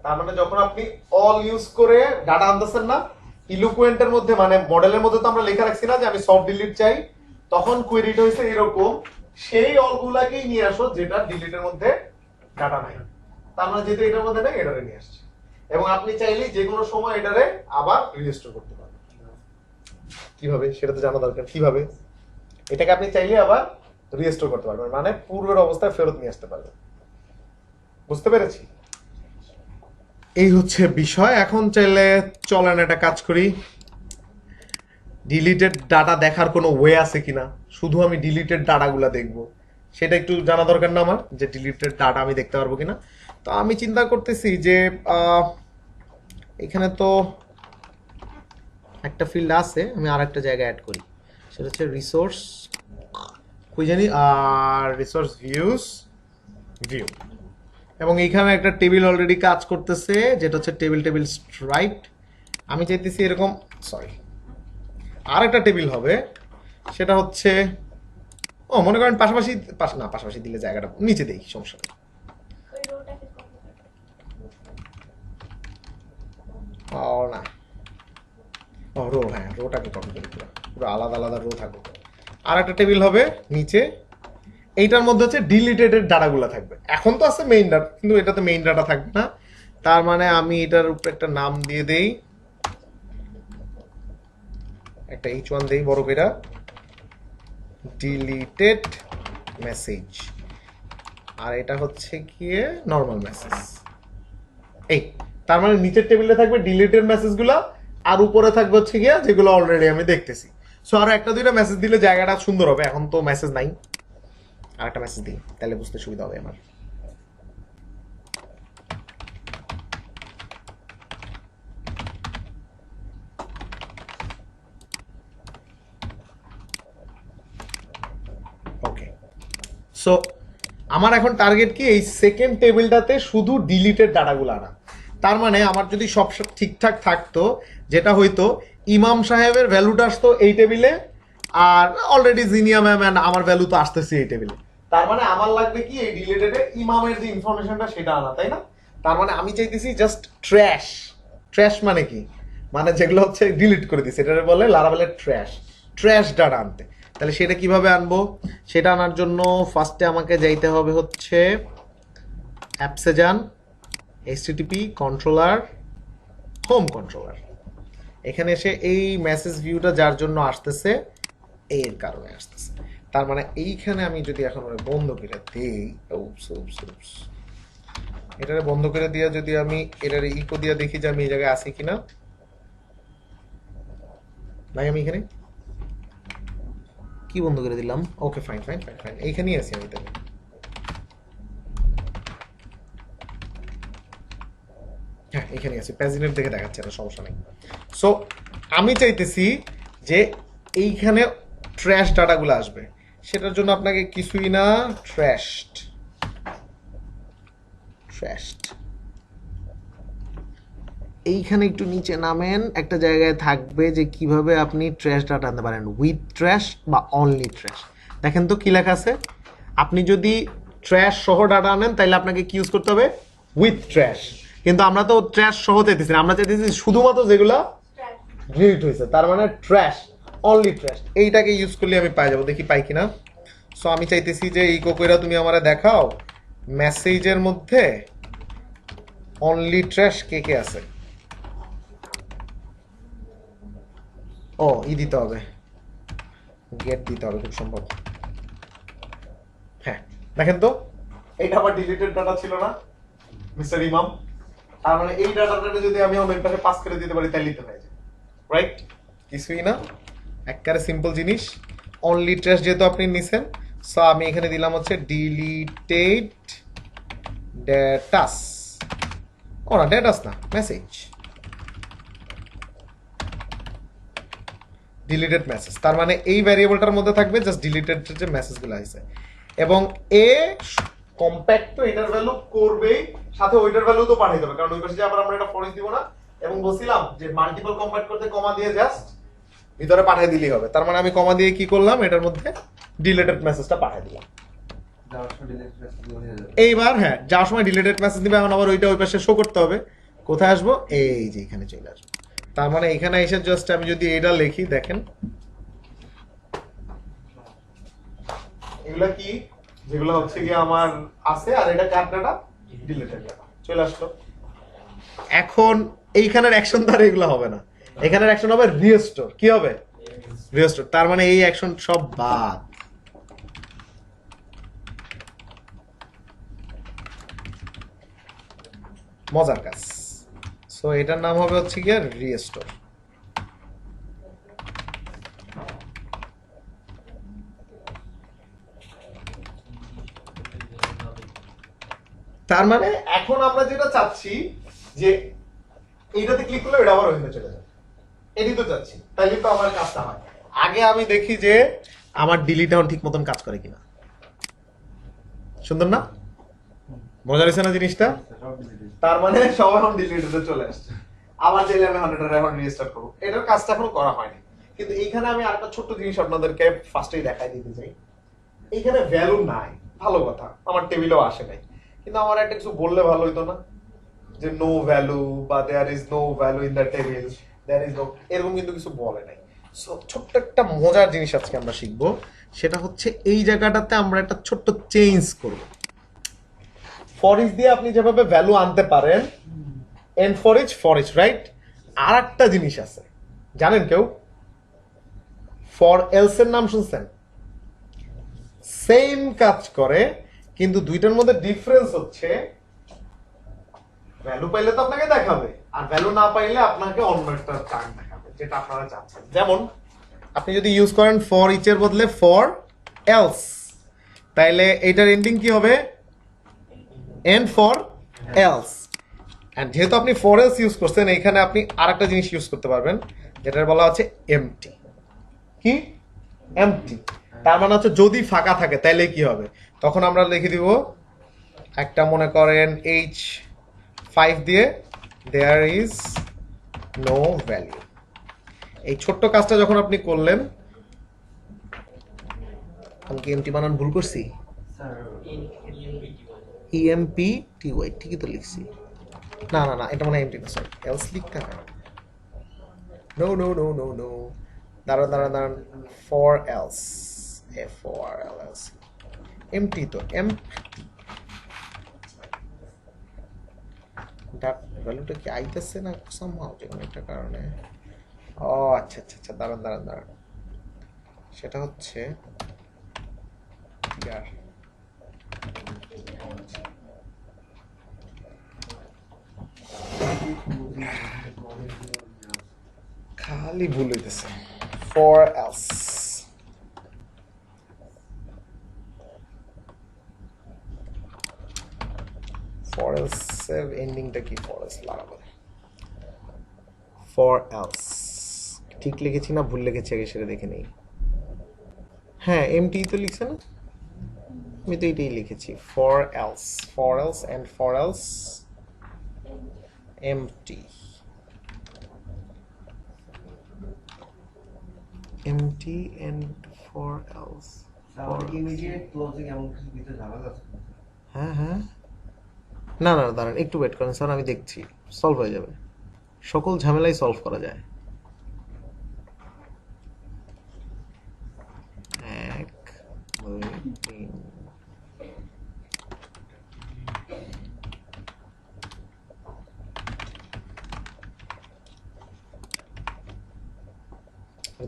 তার মানে যখন আপনি অল ইউজ করে ডাটা আনতেছেন না, ইলোকুয়েন্টের মধ্যে মানে মডেলের মধ্যে তো আমরা লেখা রাখছি না যে আমি সফট ডিলিট চাই, তখন কোয়েরিটা হইছে এরকম, সেই অলগুলাকেই নিয়ে আসো যেটা ডিলিটের মধ্যে ডাটা নাই। তার মানে যেহেতু এটার মধ্যে নাই, এটারে নিয়ে আসছে। এবং আপনি চাইলেই যে কোনো সময় এটারে আবার রেজিস্টার করতে পারবেন। কিভাবে সেটা তো জানা দরকার। কিভাবে এটাকে আপনি চাইলে আবার রিস্টোর করতে পারবেন, মানে পূর্বের অবস্থায় ফেরত নিয়ে আসতে পারবেন। বুঝতে পেরেছি? এই হচ্ছে বিষয়। এখন চাইলে চলেন একটা কাজ করি, ডিলিটেড ডাটা দেখার কোনো ওয়ে আছে কিনা, শুধু আমি ডিলিটেড ডাটাগুলো দেখবো, সেটা একটু জানা দরকার না আমার, যে ডিলিটেড ডাটা আমি দেখতে পারবো কিনা। তো আমি চিন্তা করতেছি যে এখানে তো একটা ফিল্ড আছে, আমি আর একটা জায়গায় অ্যাড করি, সেটা হচ্ছে রিসোর্স, কই জানি, আর রিসোর্স ভিউ। এবং এইখানে একটা টেবিল অলরেডি কাজ করতেছে, যেটা হচ্ছে টেবিল স্ট্রাইট। আমি চাইতেছি এরকম, সরি, আর একটা টেবিল হবে, সেটা হচ্ছে মনে করেন পাশাপাশি দিলে জায়গাটা নিচে দেই, সমস্যা নেই। না, রো, হ্যাঁ রোটাকে কপি করি, পুরো আলাদা আলাদা রো থাকবে। আর একটা টেবিল হবে নিচে, এইটার মধ্যে হচ্ছে ডিলিটেড ডাটাগুলো থাকবে। এখন তো আছে মেইন ডাটা, কিন্তু এটাতে মেইন ডাটা থাকবে না। তার মানে আমি এটার উপরে একটা নাম দিয়ে দেই, একটা H1 দেই বড় করে, ডিলিটেড মেসেজ, আর এটা হচ্ছে গিয়ে নরমাল মেসেজ। এই তার মানে নিচের টেবিলে থাকবে ডিলিটেড মেসেজগুলো, আর উপরে থাকবে হচ্ছে গিয়া যেগুলো অলরেডি আমি দেখতেছি। সো আরো একটা দুইটা মেসেজ দিলে জায়গাটা সুন্দর হবে। এখন তো মেসেজ নাই, আর একটা মেসেজ দিই তাহলে বুঝতে সুবিধা হবে আমার। ওকে, সো আমার এখন টার্গেট কি এই সেকেন্ড টেবিলটাতে শুধু ডিলিটেড ডাটাগুলো আনা। তার মানে আমার যদি সব ঠিকঠাক থাকতো, যেটা হইতো ইমাম সাহেবের ভ্যালুটা আসতো এই টেবিলে, আর অলরেডি জিনিয়া ম্যাম এন্ড আমার ভ্যালু তো আসতেছে এই টেবিলে। তার মানে আমার লাগবে কি এই ডিলিটেডে ইমামের যে ইনফরমেশনটা সেটা আনা, তাই না? তার মানে আমি চাইতেছি জাস্ট ট্র্যাশ। ট্র্যাশ মানে কি? মানে যেগুলো হচ্ছে ডিলিট করে দিচ্ছে, এটা বলে লারাবেলের ট্র্যাশ। ট্র্যাশ ডাটা আনতে, তাহলে সেটা কিভাবে আনবো? সেটা আনার জন্য ফার্স্টে আমাকে যাইতে হবে হচ্ছে অ্যাপসে যান, HTTP কন্ট্রোলার, হোম কন্ট্রোলার। এখানে এসে এই মেসেজ ভিউটা যার জন্য আসতেছে এর কারণে আসতেছে। তার মানে এইখানে আমি যদি এখন বন্ধ করে দিই, এটারে বন্ধ করে দিয়ে যদি আমি এটারে ইকো দিয়ে দেখি যে আমি এই জায়গায় আছি কিনা। ভাই আমি এখানে কি বন্ধ করে দিলাম? Okay fine fine fine fine, এইখানেই আছি আমি। তাহলে হ্যাঁ এখানে আছি, প্যাজিনেট দেখে দেখাচ্ছে না, সমস্যা নেই। সো আমি চাইতেছি যে এইখানে ট্র্যাশ ডাটাগুলো আসবে, সেটার জন্য আপনাকে কিছুই না, ট্র্যাশড এইখানে একটু নিচে নামেন, একটা জায়গায় থাকবে যে কিভাবে আপনি ট্র্যাশ ডাটা আনতে পারেন, উইথ ট্র্যাশ বা অনলি ট্র্যাশ। দেখেন তো কি লেখা আছে। আপনি যদি ট্র্যাশ সহ ডাটা আনেন তাহলে আপনাকে কি ইউজ করতে হবে? With trash. কিন্তু আমরা তো ট্র্যাশ সহ চাইতেছি না, আমরা চাইতেছি শুধুমাত্র যেগুলো ডিলিট হয়েছে, তার মানে ট্র্যাশ, অনলি ট্র্যাশ। এইটাকে ইউজ করলে আমি পাই যাবো, দেখি পাই কিনা। সো আমি চাইতেছি যে ইকো কইরা তুমি আমারে দেখাও মেসেজের মধ্যে অনলি ট্র্যাশ কে কে আছে। ও দিতে হবে, গেট দিতে হবে খুব সম্ভব। হ্যাঁ দেখেন তো, এইটা আবার ডিলিটেড ডাটা ছিল না মিস্টার ইমাম। তার মানে এই ডাটাটা যদি আমি অন্য পাশে পাস করে দিতে পারি তাহলে তো হয়ে যায়, রাইট? কিছুই না, একবারে সিম্পল জিনিস। অনলি ট্র্যাশ যেহেতু আপনি নিছেন, সো আমি এখানে দিলাম হচ্ছে ডিলিটেড ডেটাস। ও না, ডেটাস না, মেসেজ, ডিলিটেড মেসেজ। তার মানে এই ভ্যারিয়েবলটার মধ্যে থাকবে জাস্ট ডিলিটেড যে মেসেজগুলো আছে, এবং এ কম্প্যাক্ট তো এটার ভ্যালু করবেই, সাথে ওইটার ভ্যালু তো পাঠিয়ে দেবে, কারণ ওই পাশে যে আবার আমরা এটা ফরিস দিব না। এবং বলছিলাম যে মাল্টিপল কম্প্যাক্ট করতে কমা দিয়ে জাস্ট ভিতরে পাঠিয়ে দিলেই হবে। তার মানে আমি কমা দিয়ে কি করলাম, এটার মধ্যে ডিলিটেড মেসেজটা পাঠিয়ে দিলাম। এইবার হ্যাঁ, যাওয়ার সময় ডিলিটেড মেসেজ দিবে, এখন আবার ওইটা ওই পাশে শো করতে হবে। কোথায় আসবো? এই যে এখানে চলে আসবো। তার মানে এখানে এসে জাস্ট আমি যদি এটা লিখি, দেখেন এগুলা কি, যেগুলো হচ্ছে কি আমার আছে, আর এটা কার ডাটা? Deleted data. চলে আসলো। এখন এইখানের অ্যাকশন দ্বারা এগুলো হবে না, এখানের অ্যাকশন হবে রিস্টোর। কি হবে? রিস্টোর। তার মানে এই অ্যাকশন সব বাদ। মজার কাজ। সো এটার নাম হবে হচ্ছে কি রিস্টোর। তার মানে এখন আমরা যেটা চাচ্ছি যে এইটাতে ক্লিক করলে এটা আবার ওইখানে চলে যাবে, এটাই তো চাচ্ছি, তাইলে তো আমার কাজটা হয়। আগে আমি দেখি যে আমার ডিলিট এখন ঠিক মতন কাজ করে কিনা। সুন্দর না? মজা হয়েছে না জিনিসটা? তার মানে সব এখন ডিলিটেডে চলে আসছে। আবার চাইলে আমি 100 এখন রিস্টার্ট করব। এটার কাজটা এখন করা হয়নি, কিন্তু এইখানে আমি আরেকটা ছোট্ট জিনিস আপনাদেরকে ফার্স্টেই দেখাই দিতে চাই। এইখানে ভ্যালু নাই, ভালো কথা, আমার টেবিলেও আসে নাই, কিন্তু আমার একটা কিছু বললে ভালো হইতো না, যে নো ভ্যালু বা there is no value in the table, there is no, এরকম কিন্তু কিছু বলে নাই। সো ছোট্ট একটা মজার জিনিস আজকে আমরা শিখবো, সেটা হচ্ছে এই জায়গাটাতে আমরা একটা ছোট্ট চেঞ্জ করব। ফর ইচ দিয়ে আপনি যেভাবে ভ্যালু আনতে পারেন, এন্ড ফর ইচ, রাইট? আর একটা জিনিস আছে, জানেন কেউ? ফর এলস এর নাম শুনছেন? সেম কাজ করে, কিন্তু দুইটার মধ্যে ডিফারেন্স হচ্ছে ভ্যালু পাইলে তো আপনাকে দেখাবে, আর ভ্যালু না পাইলে আপনাকে অন্য একটা টার্ম দেখাবে যেটা আপনারা চাচ্ছেন। যেমন আপনি যদি ইউজ করেন ফর ইচ এর বদলে ফর এলস, তাইলে এটার এন্ডিং কি হবে? And for else. এন্ড যেহেতু আপনি ফর এলস ইউজ করছেন, এইখানে আপনি আরেকটা জিনিস ইউজ করতে পারবেন যেটা বলা হচ্ছে এমটি। কি? এমটি। তার মানে হচ্ছে যদি ফাঁকা থাকে তাইলে কি হবে? তখন আমরা লিখে দিব একটা, মনে করেন H5 দিয়ে দেয়ার ইজ নো ভ্যালু। এই ছোট্ট কাজটা যখন আপনি করলেন, আমি কি এমটি বানান ভুল করছি? স্যার EMPTY ঠিকই তো লিখছি। না না না, এটা মানে এমটি না, সরি, এলস লিখতে হবে। No no no no no, দাঁড়ান দাঁড়ান দাঁড়ান, ফর এলস, FORLS, এমটি তো এমটি। ডাট ভ্যালুটা কি আইতেছে না সামহাউ, যে কোনো একটা কারণে? ও আচ্ছা আচ্ছা আচ্ছা, দাঁড়ান দাঁড়ান দাঁড়ান, সেটা হচ্ছে ইয়ার খালি ভুল হইতেছে। ফর এলস, ফর এলস এর এন্ডিংটা কি? ফর এলস লাগাবো। ফর এলস ঠিক লিখেছি না ভুল লিখেছি আগে সেটা দেখে নেই। হ্যাঁ, এমটি তো লিখছে না, আমি তো এটাই লিখেছি। For else, for else and for else empty, empty and for else. Sir immediate closing এমন কিছু দিতে ঝামেলা আছে? হ্যাঁ হ্যাঁ, না না দাঁড়ান একটু ওয়েট করেন স্যার, আমি দেখছি, সলভ হয়ে যাবে, সকল ঝামেলাই সলভ করা যায়। এক, দুই, তিন।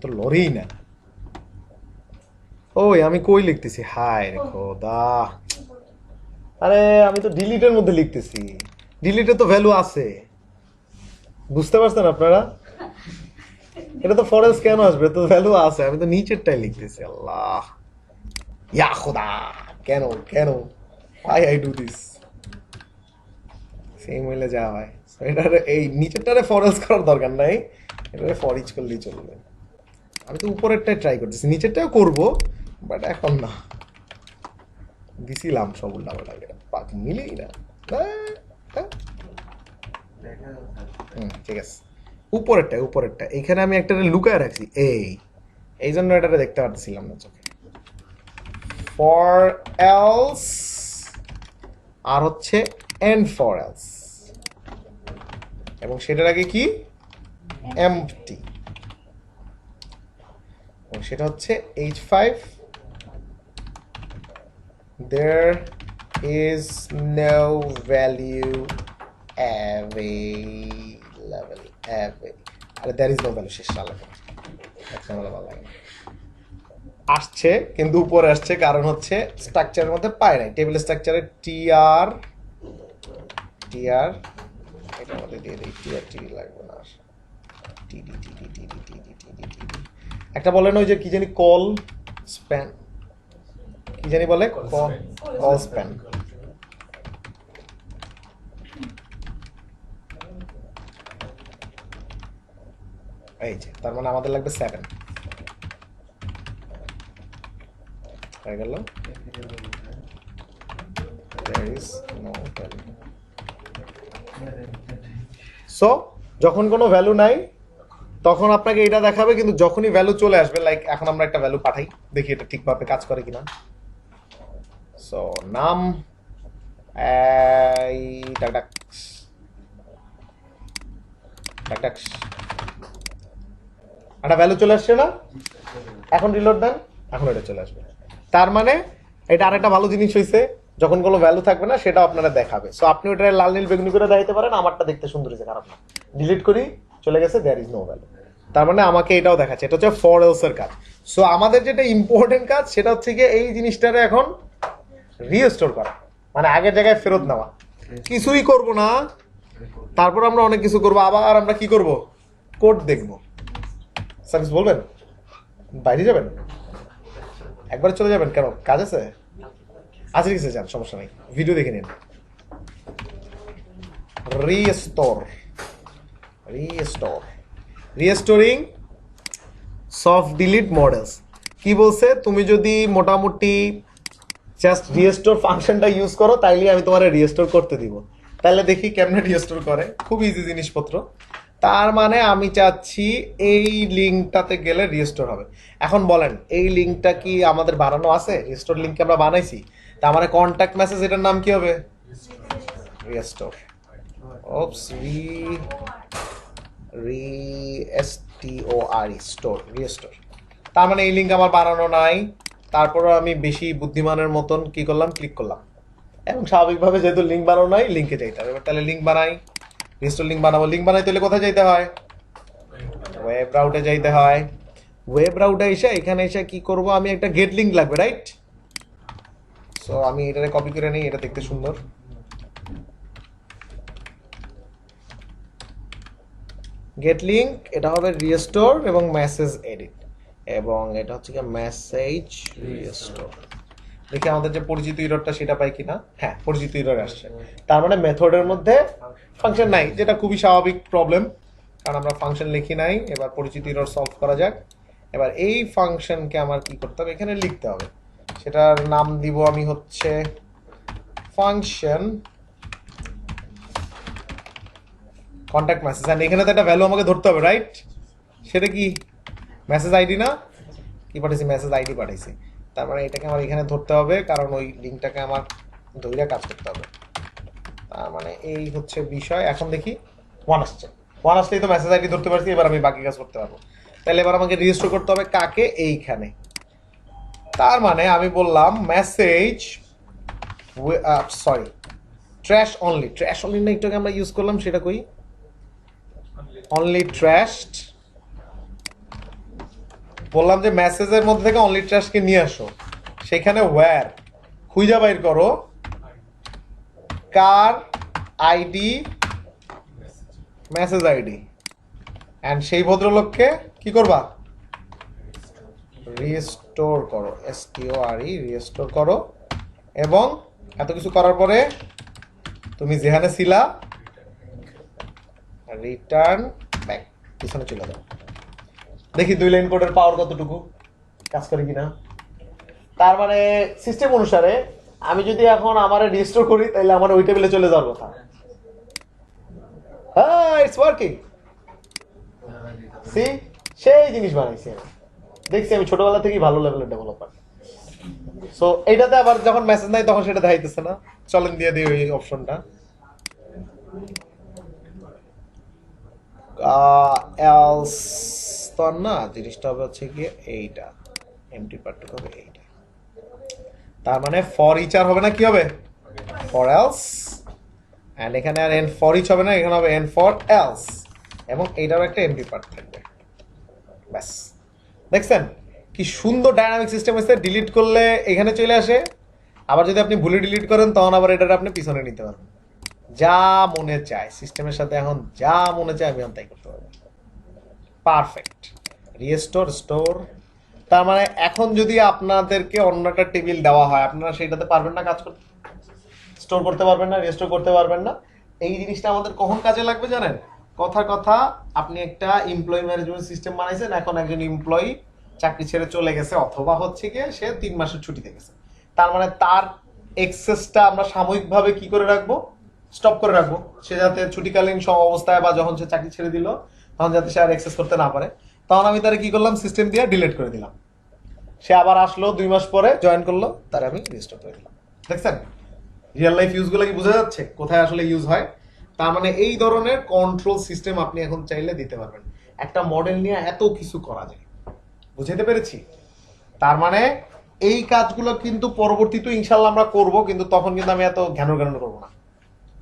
তো লড়েই না। ওই আমি কই লিখতেছি? হায় রে খোদা, আরে আমি তো ডিলিটের মধ্যে লিখতেছি, ডিলিটে তো ভ্যালু আছে, বুঝতে পারছেন আপনারা? এটা তো ফরেন্স কেন আসবে, তো ভ্যালু আছে, আমি তো নিচেরটাই লিখতেছি। আল্লাহ, ইয়া খোদা, কেন কেন I I do this? Same হইলে যা হয়। এটার এই নিচেরটারে ফরেন্স করার দরকার নাই, এটারে ফর ইচ করলেই চলবে। আমি তো উপরেরটাই ট্রাই করতেছি, নিচেরটাও করব, বাট এখন না, দিছিলাম সব উল্টাপাল্টা, পাক মিলেই না। ঠিক আছে, উপরেরটা উপরেরটা এখানে আমি একটা লুকায় রাখছি, এই জন্য এটা দেখতে পারতেছিলাম না চোখে। ফর এলস আর হচ্ছে এন্ড ফর এলস, এবং সেটার আগে কি? এমটি, এবং সেটা হচ্ছে H5, there is no value available, আরে there is no value শেষ সালে আসছে, কিন্তু উপরে আসছে কারণ হচ্ছে স্ট্রাকচারের মধ্যে পায় নাই, টেবিল স্ট্রাকচারে টিআর এটার মধ্যে দিয়ে দিই, টিডি লাগবে না, টিডি একটা বলেন ওই যে কি জানি কল স্প্যান, কি জানি বলে, কল স্প্যান। এই যে তার মানে আমাদের লাগবে 7 হয়ে গেল। There is no value. So যখন কোনো ভ্যালু নাই তখন আপনাকে এটা দেখাবে, কিন্তু যখনই ভ্যালু চলে আসবে, লাইক এখন আমরা একটা ভ্যালু পাঠাই, দেখি এটা ঠিকভাবে কাজ করে কিনা। সো নাম একটা ভ্যালু চলে আসছে না, এখন রিলোড দেন, এখন এটা চলে আসবে। তার মানে এটা আরেকটা ভালো জিনিস হয়েছে, যখন কোনো ভ্যালু থাকবে না সেটা আপনারা দেখাবে। সো আপনি ওটা লাল নীল বেগুনি করে দেখাতে পারেন, আমারটা দেখতে সুন্দর হয়েছে, খারাপ না। ডিলিট করি, চলে গেছে, দেয়ার ইজ নো ভ্যালু। তার মানে আমাকে এটাও দেখাচ্ছে, এটা হচ্ছে ফর এলস এর কাজ। সো আমাদের যেটা ইম্পর্টেন্ট কাজ সেটা হচ্ছে গিয়ে এই জিনিসটারে এখন রিস্টোর করা, মানে আগের জায়গায় ফেরত নেওয়া। কিছুই করব না, তারপর আমরা অনেক কিছু করবো, আবার আমরা কি করব, কোড দেখব। সার্ভিস বলবেন, বাইরে যাবেন, একবার চলে যাবেন, কেন কাজ আছে? আজকে কিছু যান, সমস্যা নেই, ভিডিও দেখে নিন। Restoring soft delete models. কি বলছে, তুমি যদি মোটামুটি জাস্ট রিস্টোর ফাংশনটা ইউজ করো তাইলে আমি তোমার রিস্টোর করতে দিব। তাহলে দেখি কেমনে রিস্টোর করে, খুব ইজি জিনিসপত্র। তার মানে আমি চাচ্ছি এই লিঙ্কটাতে গেলে রিস্টোর হবে। এখন বলেন এই লিঙ্কটা কি আমাদের বানানো আছে? রিস্টোর লিঙ্ক আমরা বানাইছি, তার মানে কন্ট্যাক্ট মেসেজ এটার নাম কি হবে? রিস্টোর। ওপস, store, restore. তার মানে এই লিঙ্ক আমার বানানো নাই, তারপরে আমি বেশি বুদ্ধিমানের মতন কি করলাম, ক্লিক করলাম, এবং স্বাভাবিকভাবে যেহেতু লিঙ্ক বানানো নাই লিঙ্কে যাইতে হবে। এবার তাহলে লিঙ্ক বানাই, রিস্টোর লিঙ্ক বানাবো। লিঙ্ক বানাইতে হলে কোথায় যাইতে হয়? ওয়েব রাউটে যাইতে হয়। ওয়েব রাউটে এসে এখানে এসে কি করব, আমি একটা গেট লিঙ্ক লাগবে, রাইট? সো আমি এটাকে কপি করে নিই, এটা দেখতে সুন্দর। গেট লিঙ্ক, এটা হবে রিস্টোর এবং মেসেজ এডিট, এবং এটা হচ্ছে কি মেসেজ রিস্টোর। দেখি আমাদের যে পরিচিত এররটা সেটা পাই কিনা। হ্যাঁ, পরিচিত এরর আসছে। তার মানে মেথডের মধ্যে ফাংশন নাই, যেটা খুবই স্বাভাবিক প্রবলেম, কারণ আমরা ফাংশন লিখি নাই। এবার পরিচিত এরর সলভ করা যাক। এবার এই ফাংশনকে আমার কি করতে হবে, এখানে লিখতে হবে। সেটার নাম দিব আমি হচ্ছে ফাংশন কন্ট্যাক্ট মেসেজ। এন্ড এখানে তো একটা ভ্যালু আমাকে ধরতে হবে, রাইট? সেটা কি মেসেজ আইডি না? কি পাঠাইছি, মেসেজ আইডি পাঠাইছি। তার মানে এটাকে আমার এখানে ধরতে হবে, কারণ ওই লিঙ্কটাকে আমার ধরে কাজ করতে হবে। তার মানে এই হচ্ছে বিষয়। এখন দেখি 1 আসছে, 1 আসলেই তো মেসেজ আইডি ধরতে পারছি, এবার আমি বাকি কাজ করতে পারবো। তাহলে এবার আমাকে রেজিস্টার করতে হবে কাকে, এইখানে। তার মানে আমি বললাম message, sorry, trash only. Trash only না একটু আমরা ইউজ করলাম, সেটা কই, অনলি ট্র্যাশড। বললাম যে মেসেজের মধ্যে থেকে অনলি ট্র্যাশকে নিয়ে আসো, সেখানে ওয়্যার খুঁজে বাইর করো কার আইডি, মেসেজ আইডি, এন্ড সেই ভদ্রলোককে কি করবা, রিস্টোর করো, STORE, রিস্টোর করো। এবং এত কিছু করার পরে তুমি যেখানে ছিলা রিটার্ন ব্যাক, পিছনে চলে যাও। দেখি 2 লাইন কোডের পাওয়ার কতটুকু কাজ করে কিনা। তার মানে সিস্টেম অনুসারে আমি যদি এখন আমার রিস্টোর করি তাহলে আমার ওই টেবিলে চলে যাওয়ার কথা। হ্যাঁ, ইটস ওয়ার্কিং। সি, সেই জিনিস বানাইছি আমি, দেখছি আমি ছোটবেলা থেকেই ভালো লেভেলের ডেভেলপার। সো এইটাতে আবার যখন মেসেজ নাই তখন সেটা দেখাইতেছে না। চলেন দিয়ে দিই ওই অপশনটা। এলস তো না, জিনিসটা হবে হচ্ছে গিয়ে এইটা, এমটি পার্টটুকু হবে এইটা। তার মানে ফর ইচ আর হবে না, কি হবে, ফর এলস। এন্ড এখানে আর এন্ড ফর ইচ হবে না, এখানে হবে এন্ড ফর এলস, এবং এইটারও একটা এমটি পার্ট থাকবে। ব্যাস, দেখছেন কি সুন্দর ডায়নামিক সিস্টেম হয়েছে। ডিলিট করলে এখানে চলে আসে, আবার যদি আপনি ভুলে ডিলিট করেন তখন আবার এটা আপনি পিছনে নিতে পারবেন। যা মনে চায় সিস্টেমের সাথে, এখন যা মনে চায় আমি তাই করতে পারবো। পারফেক্ট। Restore, store. তার মানে এখন যদি আপনাদেরকে অন্য একটা টেবিল দেওয়া হয়, আপনারা সেটাতে পারবেন না কাজ করতে, স্টোর করতে পারবেন না, রিস্টোর করতে পারবেন না। এই জিনিসটা আমাদের কখন কাজে লাগবে জানেন? কথার কথা, আপনি একটা এমপ্লয়ি ম্যানেজমেন্ট সিস্টেম বানাইছেন, এখন একজন এমপ্লয়ি চাকরি ছেড়ে চলে গেছে, অথবা হচ্ছে গিয়ে সে 3 মাসের ছুটিতে গেছে। তার মানে তার এক্সেসটা আমরা সাময়িকভাবে কি করে রাখবো, স্টপ করে রাখবো। সে যাতে ছুটিকালীন অবস্থায় বা যখন সে চাকরি ছেড়ে দিল তখন যাতে সে আর অ্যাক্সেস করতে না পারে। তখন আমি তারে কি করলাম, সিস্টেম দিয়ে ডিলিট করে দিলাম। সে আবার আসলো 2 মাস পরে, জয়েন করলো, তার আমি রিস্টোর করে দিলাম। দেখছেন রিয়েল লাইফ ইউজগুলো কি বোঝা যাচ্ছে কোথায় আসলে ইউজ হয়? তার মানে এই ধরনের কন্ট্রোল সিস্টেম আপনি এখন চাইলে দিতে পারবেন। একটা মডেল নিয়ে এত কিছু করা যায়, বুঝতে পেরেছি? তার মানে এই কাজগুলো কিন্তু পরবর্তীতে ইনশাল্লাহ আমরা করব, কিন্তু তখন কিন্তু আমি এত ঘ্যানো করবো না,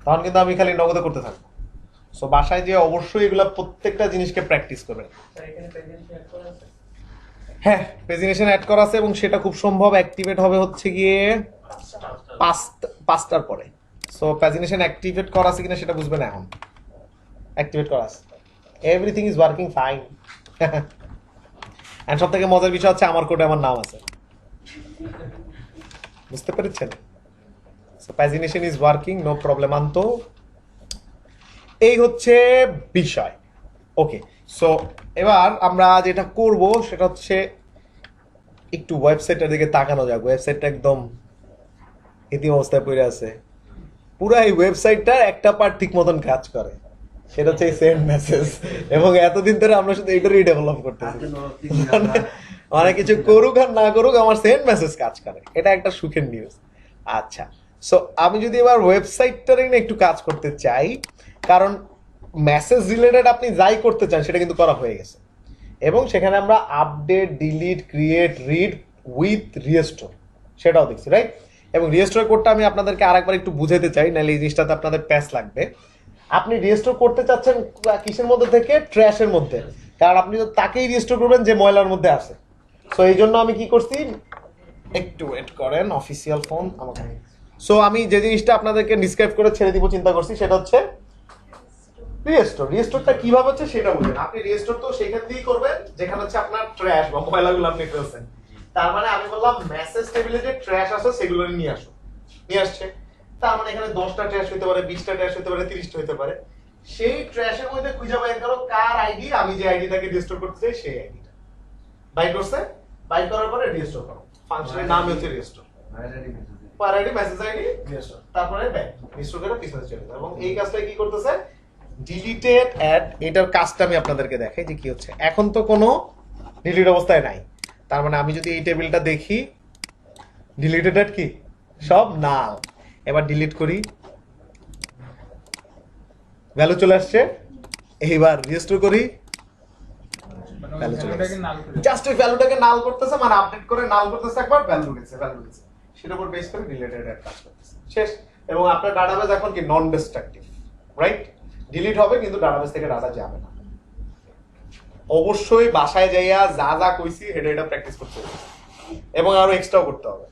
তখন কিন্তু আমি খালি নগদে করতে থাকবো। সো বাসায় যে অবশ্যই এগুলা প্রত্যেকটা জিনিসকে প্র্যাকটিস করবেন। হ্যাঁ, প্রেজেন্টেশন অ্যাড করা আছে, এবং সেটা খুব সম্ভব অ্যাক্টিভেট হবে হচ্ছে গিয়ে 5টার পরে। সো প্যাজিনেশন অ্যাক্টিভেট করা আছে কিনা সেটা বুঝবেন এখন। অ্যাক্টিভেট করা আছে, everything is working fine. And সব থেকে মজার বিষয় হচ্ছে আমার কোডে আমার নাম আছে, বুঝতে পেরেছেন? So pagination is working, no problem আনতো। এই হচ্ছে বিষয়। ওকে, সো এবার আমরা যেটা করব সেটা হচ্ছে একটু ওয়েবসাইটের দিকে তাকানো যাক। ওয়েবসাইটটা একদম ইতি অবস্থায় পড়ে আছে। পুরো এই ওয়েবসাইটটা একটা পার্ট ঠিক মতন কাজ করে, সেটা হচ্ছে সেন্ড মেসেজ। এবং এতদিন ধরে আমরা শুধু এটারই ডেভেলপ করতেছি। মানে কিছু করুক আর না করুক, আমার সেন্ড মেসেজ কাজ করে, এটা একটা সুখের নিউজ। আচ্ছা, সো আমি যদি এবার ওয়েবসাইটটার নিয়ে একটু কাজ করতে চাই, কারণ মেসেজ রিলেটেড আপনি যাই করতে চান সেটা কিন্তু করা হয়ে গেছে, এবং সেখানে আমরা update, delete, create, read with restore সেটাও দেখছি, রাইট? এবং রিস্টোর কোডটা আমি আপনাদেরকে আরেকবার একটু বুঝাতে চাই, নাহলে এই জিনিসটাতে আপনাদের প্যাচ লাগবে। আপনি রিস্টোর করতে চাচ্ছেন কিসের মধ্যে থেকে? ট্র্যাশের মধ্যে, কারণ আপনি তো তাকেই রিস্টোর করবেন যে ময়লার মধ্যে আছে। সো এই জন্য আমি কি করছি, একটু ওয়েট করেন, অফিসিয়াল ফোন আমাকে। সো আমি যে জিনিসটা আপনাদেরকে ডিসক্রাইব করে ছেড়ে দিব চিন্তা করছি, সেটা হচ্ছে রিস্টোর। রিস্টোরটা কিভাবে হচ্ছে সেটা বুঝেন। আপনি রিস্টোর তো সেখান দিয়েই করবেন যেখানে হচ্ছে আপনার ট্র্যাশ বা ময়লাগুলো আপনি ফেলছেন। তার মানে আমি বললাম মেসেজ টেবিলে যে ট্র্যাশ আছে সেগুলো নিয়ে আসো, নিয়ে আসছে। তার মানে এখানে 10টা ট্র্যাশ হতে পারে, 20টা ট্র্যাশ হতে পারে, 30টা হতে পারে। সেই ট্র্যাশের মধ্যে খুঁজে বের করো কার আইডি, আমি যে আইডিটাকে রিস্টোর করতে চাই সেই আইডিটা বাই করছে। বাই করার পরে রিস্টোর করো, ফাংশনের নাম হচ্ছে রিস্টোর। পার আইডি মেসেজ আইডি রিস্টোর, তারপরে ব্যাক রিস্টোর করে পিছনে চলে যাবে। এবং এই কাজটা কি করতেছে, ডিলিটেড অ্যাড, এটার কাজটা আমি আপনাদেরকে দেখাই যে কি হচ্ছে। এখন তো কোনো ডিলিট অবস্থায় নাই, তার মানে আমি যদি এই টেবিলটা দেখি, ডিলিটেড অ্যাড কি সব না। এবার ডিলিট করি, ভ্যালু চলে আসছে। এইবার রিস্টোর করি, ভ্যালু চলে আসছে। জাস্ট ওই ভ্যালুটাকে নাল করতেছে, মানে আপডেট করে নাল করতেছে, একবার ভ্যালু গেছে, ভ্যালু গেছে, সেটার উপর বেস করে ডিলিটেড অ্যাড কাজ করতেছে, শেষ। এবং আপনার ডাটাবেস এখন কি নন ডিস্ট্রাকটিভ, রাইট? ডিলিট হবে কিন্তু ডাটাবেস থেকে ডাটা যাবে না। অবশ্যই বাসায় যাইয়া যা যা কইছি এটা প্র্যাকটিস করতে হবে, এবং আরো এক্সট্রাও করতে হবে,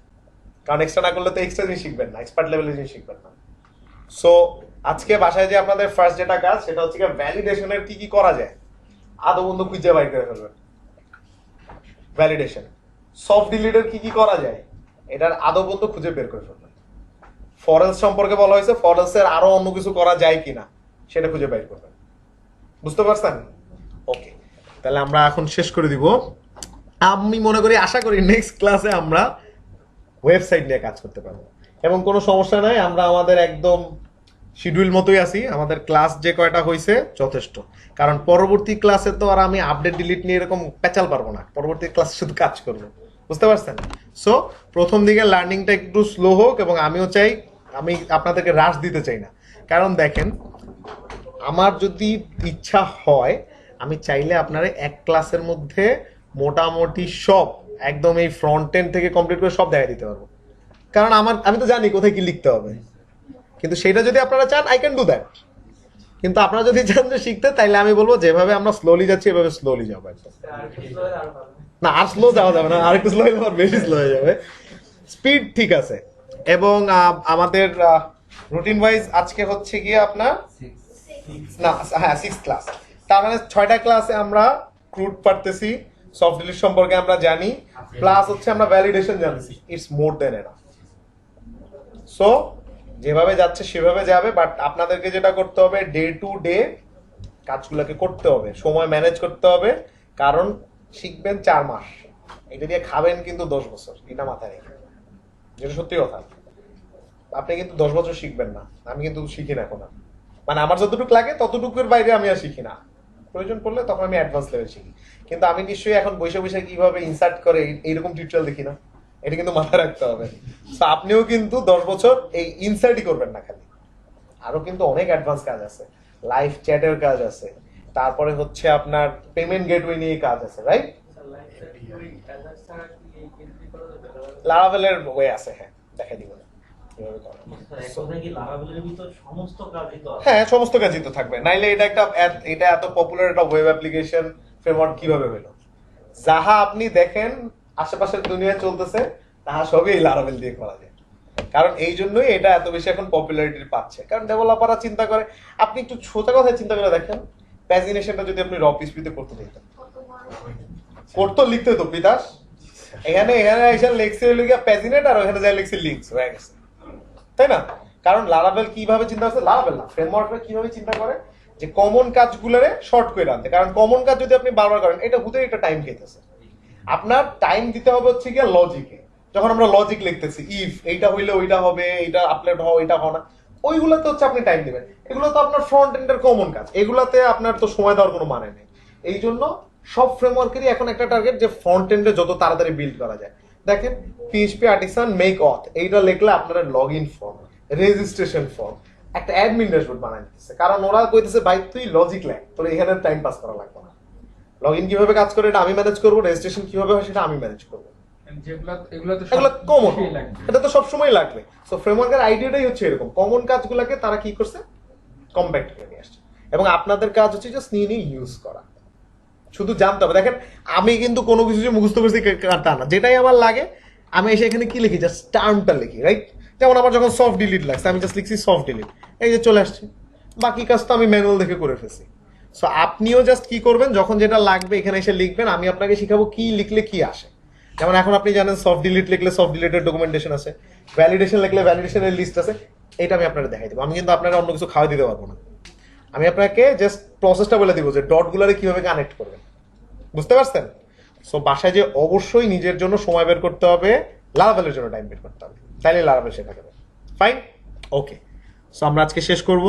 কারণ এক্সট্রা না করলে তো এক্সট্রা জিনিস শিখবেন না, এক্সপার্ট লেভেলের জিনিস শিখবেন না। সো আজকে বাসায় যে আপনাদের ফার্স্ট যেটা কাজ সেটা হচ্ছে ভ্যালিডেশনের কি কি করা যায় আদৌ বন্ধু খুঁজে বাইর করে ফেলবেন। ভ্যালিডেশন, সফট ডিলিটের কি কি করা যায় এটার আদৌ বন্ধু খুঁজে বের করে ফেলবেন। ফরেলস সম্পর্কে বলা হয়েছে, ফরেলসের আরো অন্য কিছু করা যায় কিনা সেটা খুঁজে বাইর করবেন, বুঝতে পারছেন? ওকে, তাহলে আমরা এখন শেষ করে দিব। আমি মনে করি, আশা করি নেক্সট ক্লাসে আমরা ওয়েবসাইট নিয়ে কাজ করতে পারবো, এবং কোনো সমস্যা নাই, আমরা আমাদের একদম শিডিউল মতোই আছি। আমাদের ক্লাস যে কয়টা হয়েছে যথেষ্ট, কারণ পরবর্তী ক্লাসে তো আর আমি আপডেট ডিলিট নিয়ে এরকম পেঁচাল পারবো না, পরবর্তী ক্লাসে শুধু কাজ করবো, বুঝতে পারছেন? সো প্রথম দিকে লার্নিংটা একটু স্লো হোক, এবং আমিও চাই, আমি আপনাদেরকে রাশ দিতে চাই না, কারণ দেখেন আমার যদি ইচ্ছা হয় আমি চাইলে আপনারা এক ক্লাসের মধ্যে মোটামুটি সব একদম এই ফ্রন্ট এন্ড থেকে কমপ্লিট করে সব দেখাই দিতে পারবো, কারণ আমি তো জানি কোথায় কি লিখতে হবে। কিন্তু সেটা যদি আপনারা চান, আই ক্যান ডু দ্যাট। কিন্তু আপনারা যদি চান যে শিখতে, তাইলে আমি বলবো যেভাবে আমরা স্লোলি যাচ্ছি এভাবে স্লোলি যাবো একদম। না, আর স্লো যাওয়া যাবে না, আর একটু স্লো হলে আবার বেশি স্লো হয়ে যাবে। স্পিড ঠিক আছে। এবং আমাদের রুটিন ওয়াইজ আজকে হচ্ছে গিয়ে আপনার না, হ্যাঁ 6th ক্লাস, তার মানে 6টা ক্লাসে আমরা ক্রুড পারতেছি, সফট ডিলিট সম্পর্কে আমরা জানি, প্লাস হচ্ছে আমরা ভ্যালিডেশন জানছি। It's more than enough. So যেভাবে যাচ্ছে সেভাবে যাবে, বাট আপনাদেরকে যেটা করতে হবে, ডে টু ডে কাজগুলোকে করতে হবে, সময় ম্যানেজ করতে হবে, কারণ শিখবেন 4 মাস, এটা দিয়ে খাবেন কিন্তু 10 বছর, এটা মাথায় রেখে, যেটা সত্যি কথা। আপনি কিন্তু 10 বছর শিখবেন না, আমি কিন্তু শিখি না এখন, মানে আমার যতটুকু লাগে ততটুকুর বাইরে আমি আর শিখি না, প্রয়োজন পড়লে তখন আমি অ্যাডভান্স লেভেল শিখি। কিন্তু আমি নিশ্চয়ই এখন বসে বসে কিভাবে ইনসার্ট করে এইরকম টিউটোরিয়াল দেখি না, এটা কিন্তু মাথায় রাখতে হবে। তো আপনিও কিন্তু 10 বছর এই ইনসার্টই করবেন না খালি, আরো কিন্তু অনেক অ্যাডভান্স কাজ আছে, লাইভ চ্যাটের কাজ আছে, তারপরে হচ্ছে আপনার পেমেন্ট গেটওয়ে নিয়ে কাজ আছে, রাইট? লারাভেলের ওয়ে আছে, হ্যাঁ দেখাই দিব। হ্যাঁ, সমস্ত কাজই তো থাকবে, নাইলে এটা এত পপুলার একটা ওয়েব অ্যাপ্লিকেশন ফ্রেমওয়ার্ক কিভাবে হলো? যাহা আপনি দেখেন আশেপাশের দুনিয়া চলতেছে, তাহা সবই লারাভেল দিয়ে করা যায়। কারণ এই জন্যই এটা এত বেশি এখন পপুলারিটি পাচ্ছে, কারণ ডেভেলপাররা চিন্তা করে, আপনি একটু সোজা কথায় চিন্তা করে দেখেন, প্যাজিনেশনটা যদি আপনি র পিসপিতে করতে দিতেন, কত বড় করতো লিখতে তো বিদাস, এখানে এসে লেখছে লিখে প্যাজিনেট আর ওখানে যাই লিখছে লিঙ্কস হয়ে গেছে, তাই না? কারণ লারাভেল কিভাবে চিন্তা করছে, লারাভেল না ফ্রেমওয়ার্কটা কিভাবে চিন্তা করে যে কমন কাজগুলোরে শর্ট করে আনতে, কারণ কমন কাজ যদি আপনি বারবার করেন এটা হুতে একটা টাইম খেতেছে। আপনার টাইম দিতে হবে হচ্ছে গিয়ে লজিকে, যখন আমরা লজিক লিখতেছি ইফ এইটা হইলে ওইটা হবে, এইটা আপলোড হওয়া ওইটা হয় না, ওইগুলোতে হচ্ছে আপনি টাইম দিবেন। এগুলো তো আপনার ফ্রন্ট এন্ডের কমন কাজ, এগুলাতে আপনার তো সময় দেওয়ার কোনো মানে নেই। এই জন্য সব ফ্রেমওয়ার্কেরই এখন একটা টার্গেট যে ফ্রন্ট এন্ডে যত তাড়াতাড়ি বিল্ড করা যায়। দেখেন পিএইচপি আর্টিসান মেক অথ, এইটা লিখলে আপনারা log in form, registration form, একটা অ্যাডমিন ড্যাশবোর্ড বানাই দিতেছে, কারণ ওরা কইতেছে ভাই তুই লজিক লেখ, তোর এখানে টাইম পাস করা লাগবে না। লগ ইন কিভাবে কাজ করে এটা আমি ম্যানেজ করবো, রেজিস্ট্রেশন কিভাবে হয় সেটা আমি ম্যানেজ করবো, এগুলো তো এগুলো কমন, সবই লাগবে। এটা তো সবসময় লাগবে। সো ফ্রেমওয়ার্কের আইডিয়াটাই হচ্ছে এরকম, কমন কাজগুলোকে তারা কি করছে, কম্প্যাক্ট করে নিয়ে আসছে, এবং আপনাদের কাজ হচ্ছে জাস্ট নিয়ে নিয়ে ইউজ করা, শুধু জানতে হবে। দেখেন আমি কিন্তু কোনো কিছু যে মুখস্থ করছি তা না, যেটাই আমার লাগে আমি এসে এখানে কি লিখি, জাস্ট টার্মটা লিখি, রাইট? যেমন আমার যখন সফট ডিলিট লাগছে আমি জাস্ট লিখছি সফট ডিলিট, এই যে চলে আসছে, বাকি কাজ তো আমি ম্যানুয়াল দেখে করে ফেলছি। সো আপনিও জাস্ট কি করবেন, যখন যেটা লাগবে এখানে এসে লিখবেন, আমি আপনাকে শিখাবো কি লিখলে কি আসে। যেমন এখন আপনি জানেন সফট ডিলিট লিখলে সফট ডিলিটের ডকুমেন্টেশন আছে, ভ্যালিডেশন লিখলে ভ্যালিডেশনের লিস্ট আছে, এটা আমি আপনাকে দেখাই দেবো। আমি কিন্তু আপনারা অন্য কিছু খাওয়া দিতে পারবো না, আমি আপনাকে জাস্ট প্রসেসটা বলে দিব যে ডটগুলোরে কিভাবে কানেক্ট করবেন, বুঝতে পারছেন? সো বাসায় যে অবশ্যই নিজের জন্য সময় বের করতে হবে, লারাভেলের জন্য টাইম বের করতে হবে, তাইলে লারাভেল শেখা যাবে। ফাইন, ওকে। সো আমরা আজকে শেষ করব।